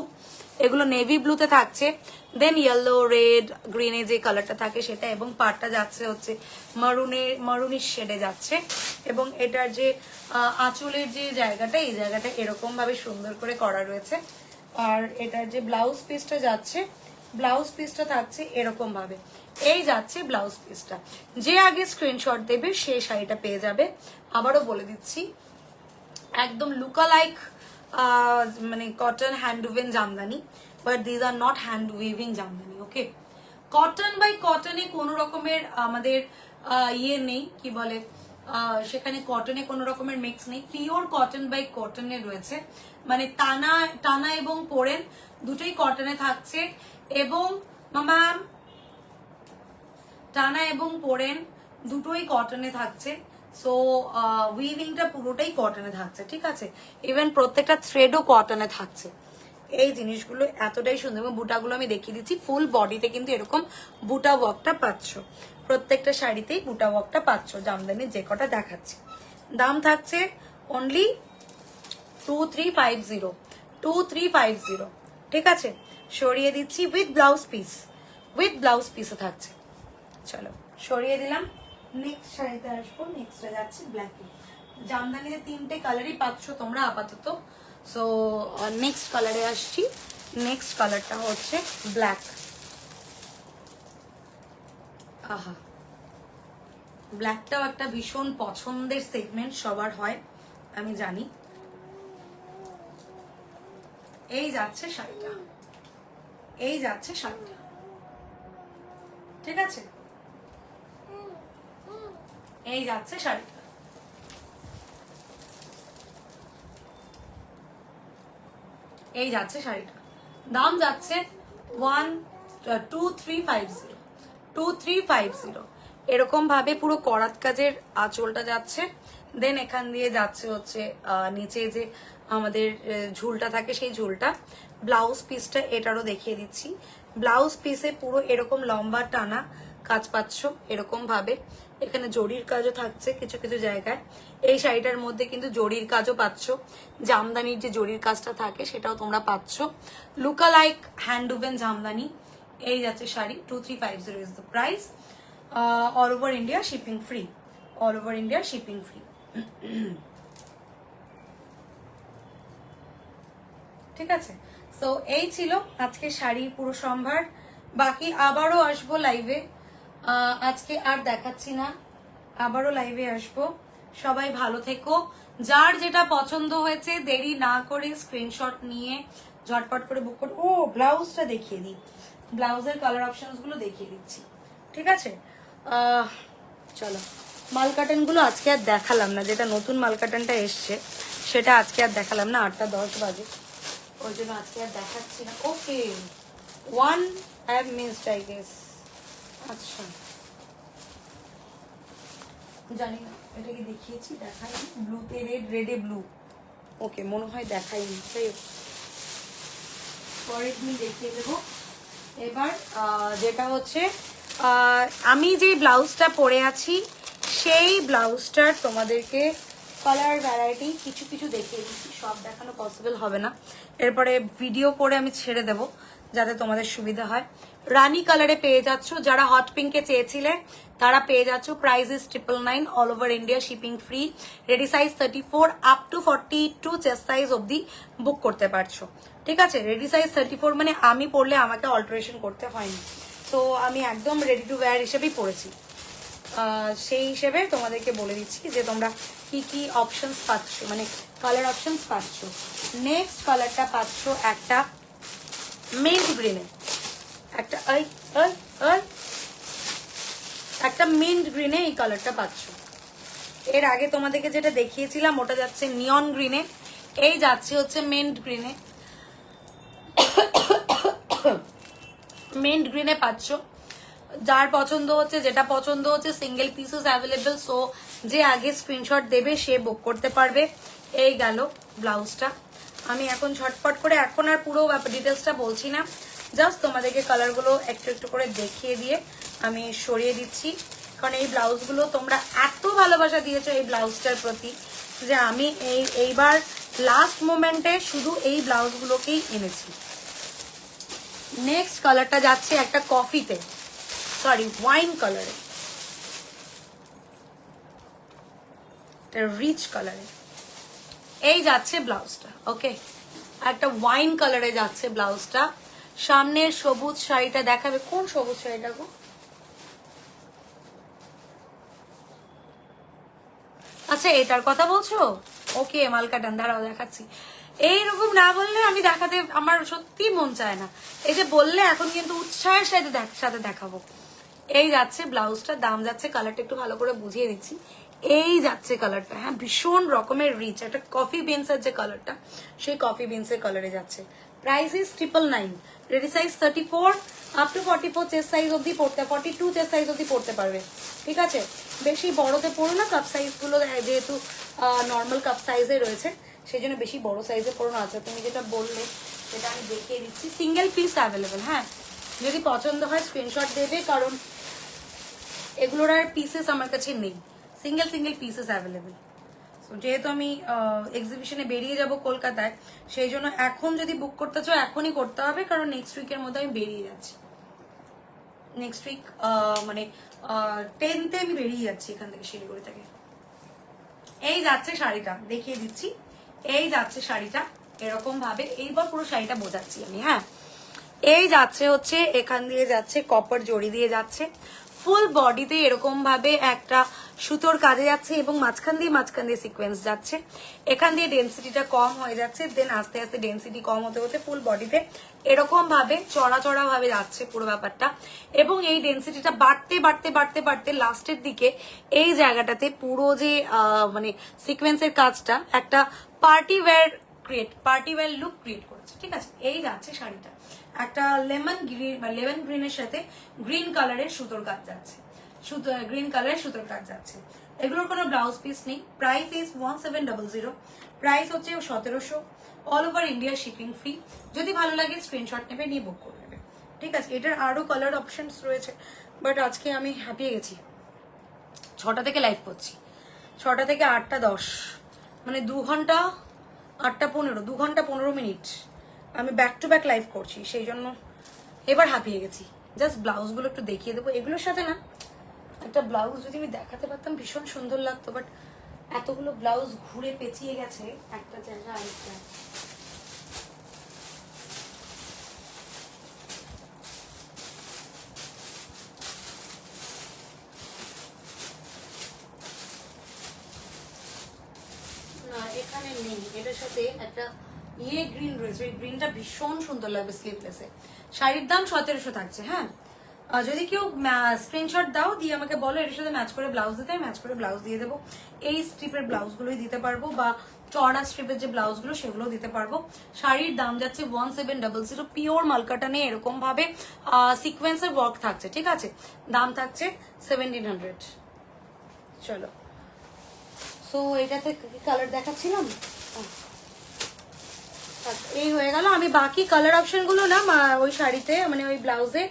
এগুলো নেভি ব্লুতে থাকছে। দেন ইয়েলো, রেড, গ্রিনে যে কালারটা থাকে সেটা, এবং পাড়টা যাচ্ছে হচ্ছে মারুনিশ শেডে যাচ্ছে। এবং এটার যে আঁচলের যে জায়গাটা, এই জায়গাটা এরকম ভাবে সুন্দর করে করা রয়েছে। আর এটার যে ব্লাউজ পিসটা যাচ্ছে, ব্লাউজ পিসটা থাকছে এরকম ভাবে। এই যাচ্ছে ব্লাউজ পিসটা। যে আগে স্ক্রিনশট দেবে সে শাড়িটা পেয়ে যাবে। আবারও বলে দিচ্ছি, একদম লুকালাইক মানে cotton hand woven Jamdani, but these are not hand weaving Jamdani. Okay, cotton by কটনে কোনো রকমের আমাদের ইয়ে নেই, কি বলে, সেখানে কটনে কোনো রকমের মিক্স নেই, পিওর কটন বাই কটনে রয়েছে। মানে টানা টানা এবং পোড়েন দুটোই কটনে থাকছে। এবং ম্যাম, টানা এবং পোড়েন দুটোই কটনে থাকছে। সো উইভিংটা পুরোটাই কটনে থাকছে, ঠিক আছে। ইভেন প্রত্যেকটা থ্রেডও কটনে থাকছে। এই জিনিসগুলো এতটাই সুন্দর, এবং বুটাগুলো আমি দেখিয়ে দিচ্ছি। ফুল বডিতে কিন্তু এরকম বুটা ওয়ার্কটা পাচ্ছ, প্রত্যেকটা শাড়িতেই বুটা ওয়ার্কটা পাচ্ছ জামদানি যে কটা দেখাচ্ছি। দাম থাকছে অনলি 2350, 2350, ঠিক আছে? সরিয়ে দিচ্ছি with blouse piece, with blouse পিসও থাকছে। চলো সরিয়ে দিলাম, নেক্সট শাড়িতে আসবো। নেক্সটে যাচ্ছে ব্ল্যাকে। জামদানিতে 3টে কালারই পাচ্ছ তোমরা আপাতত। সো নেক্সট কালারে আসছি। নেক্সট কালারটা হচ্ছে ব্ল্যাক। আহা, ব্ল্যাকটাও একটা ভীষণ পছন্দের সেগমেন্ট সবার হয়, আমি জানি। এই যাচ্ছে শাড়িটা, এই যাচ্ছে শাড়িটা, ঠিক আছে? এই যাচ্ছে শাড়িটা, এই যাচ্ছে শাড়িটা। দাম যাচ্ছে 2350, 2350। এরকম ভাবে পুরো করাত কাজের আঁচলটা যাচ্ছে। দেন এখান দিয়ে যাচ্ছে হচ্ছে নিচে যে আমাদের ঝুলটা থাকে সেই ঝুলটা। ব্লাউজ পিসটা এটারও দেখিয়ে দিচ্ছি। ব্লাউজ পিসে পুরো এরকম লম্বা টানা কাজ পাচ্ছ এরকম ভাবে। এখানে জরির কাজও থাকছে কিছু কিছু জায়গায়। এই শাড়িটার মধ্যে কিন্তু জরির কাজও পাচ্ছ, জামদানির যে জরির কাজটা থাকে সেটাও তোমরা পাচ্ছ। লুকা লাইক হ্যান্ডউভেন জামদানি। এই যাচ্ছে sari, 2350 is the price. All over India shipping free, all over India shipping free. ঠিক আছে? সো এই ছিল আজকে শাড়ির পুরো সম্ভার। বাকি আবারও আসবো লাইভে, আজকে আর দেখাচ্ছি না, আবারও লাইভে আসবো। সবাই ভালো থেকো। যার যেটা পছন্দ হয়েছে দেরি না করে স্ক্রিনশট নিয়ে ঝটপট করে বুক করো। ও ব্লাউজটা দেখিয়ে দিই, ব্লাউজের কালার অপশনস গুলো দেখিয়ে দিচ্ছি, ঠিক আছে? চলো, মাল কাটানগুলো আজকে আর দেখালাম না, যেটা নতুন মাল কাটানটা এসছে সেটা আজকে আর দেখালাম না, 8টা 10 বাজে, ওই জন্য আজকে আর দেখাচ্ছি না। ওকে, 1 I have missed I guess। আচ্ছা জানি না এটা কি দেখিয়েছি, দেখাইনি। ব্লুতে রেড, রেডে ব্লু, ওকে মনে হয় দেখাইনি, তাই পরে তুমি দেখিয়ে দেবো। এবার যেটা হচ্ছে আমি যে ব্লাউজটা পরে আছি সেই ব্লাউজটার তোমাদেরকে কালার ভ্যারাইটি কিছু কিছু দেখিয়ে দিচ্ছি, সব দেখানো পসিবল হবে না। এরপরে ভিডিও করে আমি ছেড়ে দেব যাতে তোমাদের সুবিধা হয়। রানী কালারে পেয়ে যাচ্ছ, যারা হট পিঙ্কে চেয়েছিলে তারা পেয়ে যাচ্ছ। Price is 999, all over India shipping free. Ready size 34 up to 42 chest size অবধি বুক করতে পারছো, ঠিক আছে? রেডি সাইজ 34 মানে আমি পরলে আমাকে অল্টারেশন করতে হয়নি, তো আমি একদম রেডি টু ওয়্যার হিসেবেই পরেছি। সেই হিসেবে তোমাদেরকে বলে দিচ্ছি যে তোমরা কি কি অপশনস পাচ্ছ, মানে কালার অপশনস পাচ্ছ। নেক্সট কালারটা পাচ্ছ একটা মিন্ট গ্রিনে, একটা একটা মিন্ট গ্রিনে এই কালারটা পাচ্ছ। এর আগে তোমাদেরকে যেটা দেখিয়েছিলাম ওটা যাচ্ছে নিয়ন গ্রিনে, এই যাচ্ছে হচ্ছে মিন্ট গ্রিনে। মিন্ট গ্রিনে পাচ্ছ। যার পছন্দ হচ্ছে, যেটা পছন্দ হচ্ছে, সিঙ্গেল পিসেস অ্যাভেলেবেল। সো যে আগে স্ক্রিনশট দেবে সে বুক করতে পারবে। এই গেল ব্লাউজটা। আমি এখন ঝটপট করে এখন আর পুরো ডিটেলসটা বলছি না, জাস্ট তোমাদেরকে কালারগুলো একটু একটু করে দেখিয়ে দিয়ে আমি সরিয়ে দিচ্ছি। কারণ এই ব্লাউজগুলো তোমরা এত ভালোবাসা দিয়েছো এই ব্লাউজটার প্রতি যে আমি এইবার লাস্ট মোমেন্টে শুধু এই ব্লাউজগুলোকেই এনেছি। নেক্সট কালারটা যাচ্ছে একটা কফিতে, সরি ওয়াইন কালারে, রিচ কালারে। এই যাচ্ছে ব্লাউজটা, ওকে একটা ওয়াইন কালারে যাচ্ছে ব্লাউজটা। সামনের সবুজ শাড়িটা দেখাবে, কোন সবুজ শাড়িটা গো? আচ্ছা এটার কথা বলছো, ওকে মালকাটান, দাঁড়াও দেখাচ্ছি। এইরকম না বললে আমি দেখাতে আমার সত্যি মন চায় না, এই যে বললে এখন কিন্তু উৎসাহের সাথে দেখাবো। এই যাচ্ছে ব্লাউজটা, দাম যাচ্ছে, কালারটা একটু ভালো করে বুঝিয়ে দিচ্ছি। এই যাচ্ছে কালারটা, হ্যাঁ ভীষণ রকমের রিচ, একটা কফি বিনসের যে কালারটা সেই কফি বিনসের কালারে যাচ্ছে। Price is 999, ready size 34 up to 44 chest size অব্দি পড়তে, 42 চেস্ট সাইজ অব্দি পড়তে পারবে, ঠিক আছে? বেশি বড়তে পড়ো না, কাপ সাইজগুলো যেহেতু নর্মাল কাপ সাইজে রয়েছে সেই জন্য বেশি বড় সাইজে পড়ো না। আচ্ছা তুমি যেটা বললে সেটা আমি দেখিয়ে দিচ্ছি। সিঙ্গেল পিস অ্যাভেলেবেল, হ্যাঁ যদি পছন্দ হয় স্ক্রিনশট দেবে, কারণ এগুলোর আর পিসেস আমার কাছে নেই, single single pieces available. So যেহেতু আমি এক্সিবিশনে বেরিয়ে যাব কলকাতায়, সেই জন্য এখন যদি বুক করতে চাও এখনই করতে হবে, কারণ নেক্সট উইকের মধ্যে আমি বেরিয়ে যাচ্ছি। নেক্সট উইক মানে 10th আমি বেরিয়ে যাচ্ছি এখান থেকে, শিলিগুড়ি থেকে। এই যাচ্ছে শাড়িটা, দেখিয়ে দিচ্ছি। এই যাচ্ছে শাড়িটা এরকম ভাবে, এইবার পুরো শাড়িটা বোঝাচ্ছি আমি, হ্যাঁ। এই যাচ্ছে হচ্ছে, এখান দিয়ে যাচ্ছে কপার জড়ি দিয়ে যাচ্ছে, ফুল বডিতে এরকম ভাবে একটা সুতোর কাজে যাচ্ছে এবং মাঝখান দিয়ে সিকোয়েন্স যাচ্ছে। এখান দিয়ে ডেন্সিটিটা কম হয়ে যাচ্ছে, দেন আস্তে আস্তে ডেন্সিটি কম হতে হতে ফুল বডিতে এরকম ভাবে চড়া চড়া ভাবে যাচ্ছে পুরো ব্যাপারটা। এবং এই ডেন্সিটিটা বাড়তে বাড়তে বাড়তে বাড়তে লাস্টের দিকে এই জায়গাটাতে পুরো যে মানে সিকোয়েন্সের কাজটা একটা পার্টি ওয়্যার লুক ক্রিয়েট করেছে, ঠিক আছে। এই যাচ্ছে শাড়িটা, একটা লেমন গ্রিনের সাথে গ্রিন কালারের সুতোর কাজ যাচ্ছে, গ্রিন কালারের সুতোর কাজ যাচ্ছে। এগুলোর কোনো ব্লাউজ পিস নেই। প্রাইস ইজ 1700, প্রাইস হচ্ছে 1700, all over India shipping free. যদি ভালো লাগে স্ক্রিনশট নেবে, নিয়ে বুক করে নেবে, ঠিক আছে। এটার আরো কালার অপশনস রয়েছে, বাট আজকে আমি হাঁপিয়ে গেছি। 6টা থেকে লাইভ করছি, 6টা থেকে 8টা 10, মানে 2 ঘন্টা 8টা 15, 2 ঘন্টা 15 মিনিট আমি ব্যাক টু ব্যাক লাইভ করছি, সেই জন্য এবার হাঁপিয়ে গেছি। জাস্ট ব্লাউজগুলো একটু দেখিয়ে দেবো। এগুলোর সাথে না একটা ব্লাউজ যদি আমি দেখাতে পারতাম ভীষণ সুন্দর লাগতো, বাট এতগুলো ব্লাউজ ঘুরে পেঁচিয়ে গেছে একটা জায়গা আরেকটা। না এখানে নেই, এটার সাথে একটা গ্রিন রয়েছে, ওই গ্রিনটা ভীষণ সুন্দর লাগবে স্লিভলেসে। শাড়ির দাম 1700 থাকছে, হ্যাঁ। যদি কেউ স্ক্রিনশট দাও দিয়ে আমাকে বলো এটার সাথে ম্যাচ করে ব্লাউজ দিতে, ম্যাচ করে ব্লাউজ দিয়ে দেবো। এই স্ট্রিপের ব্লাউজগুলোই দিতে পারবো, বা চড়া স্ট্রিপের যে ব্লাউজগুলো সেগুলো দিতে পারবো। শাড়ির দাম যাচ্ছে 1700, পিওর মালকাটানে এরকম ভাবে সিকোয়েন্সের ওয়ার্ক থাকছে, ঠিক আছে। দাম থাকছে 1700। চলো, সো এটাতে কালার দেখাচ্ছিলাম, এই হয়ে গেল। আমি বাকি কালার অপশন গুলো না ওই শাড়িতে মানে ওই ব্লাউজে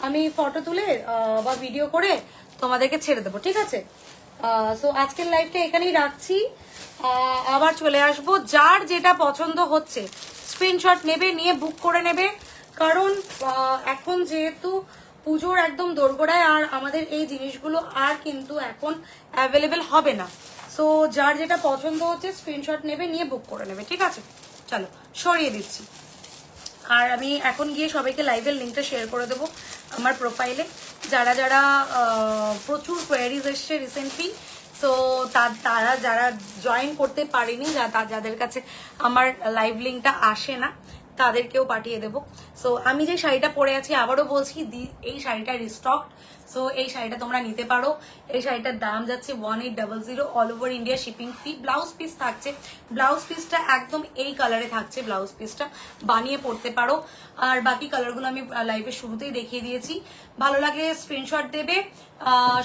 আমি ফটো তুলে বা ভিডিও করে তোমাদেরকে ছেড়ে দেবো, ঠিক আছে। সো আজকের লাইভটা এখানেই রাখছি, আবার চলে আসবো। যার যেটা পছন্দ হচ্ছে স্ক্রিনশট নেবে, নিয়ে বুক করে নেবে, কারণ এখন যেহেতু পুজোর একদম দোরগোড়ায়, আর আমাদের এই জিনিসগুলো আর কিন্তু এখন অ্যাভেলেবেল হবে না। সো যার যেটা পছন্দ হচ্ছে স্ক্রিনশট নেবে, নিয়ে বুক করে নেবে, ঠিক আছে। চলো সরিয়ে দিচ্ছি। আর আমি এখন গিয়ে সবাইকে লাইভের লিঙ্কটা শেয়ার করে দেবো আমার প্রোফাইলে, যারা যারা প্রচুর কোয়ারিজ এসছে রিসেন্টলি, সো তারা যারা জয়েন করতে পারেনি, যাদের কাছে আমার লাইভ লিঙ্কটা আসে না, তাদেরকেও পাঠিয়ে দেবো। সো আমি যে শাড়িটা পরে আছি আবারও বলছি, এই শাড়িটা রিস্টক, সো এই শাড়িটা তোমরা নিতে পারো। এই শাড়িটার দাম যাচ্ছে 1800, all over India shipping free. Blouse piece থাকছে, ব্লাউজ পিসটা একদম এই কালারে থাকছে, ব্লাউজ পিসটা বানিয়ে পড়তে পারো। আর বাকি কালারগুলো আমি লাইভের শুরুতেই দেখিয়ে দিয়েছি। ভালো লাগলে স্ক্রিনশট দেবে।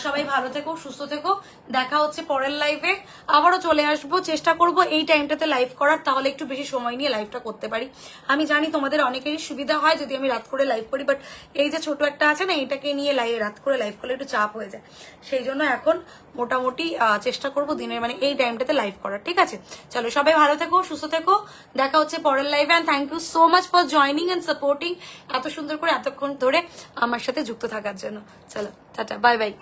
সবাই ভালো থেকো, সুস্থ থেকো, দেখা হচ্ছে পরের লাইভে। আবারও চলে আসবো, চেষ্টা করবো এই টাইমটাতে লাইভ করার, তাহলে একটু বেশি সময় নিয়ে লাইভটা করতে পারি। আমি জানি তোমাদের অনেকেরই সুবিধা হয় যদি আমি রাত করে লাইভ করি, বাট এই যে ছোট একটা আছে না, এটাকে নিয়ে রাত করে লাইভ করলে একটু চাপ হয়ে যায়, সেই জন্য এখন মোটামুটি চেষ্টা করবো দিনের মানে এই টাইমটাতে লাইভ করার, ঠিক আছে। চলো সবাই ভালো থেকো, সুস্থ থেকো, দেখা হচ্ছে পরের লাইভে। And thank you so much for joining and supporting, এত সুন্দর করে এতক্ষণ ধরে আমার সাথে যুক্ত থাকার জন্য। চলো টাটা, বাই বাই।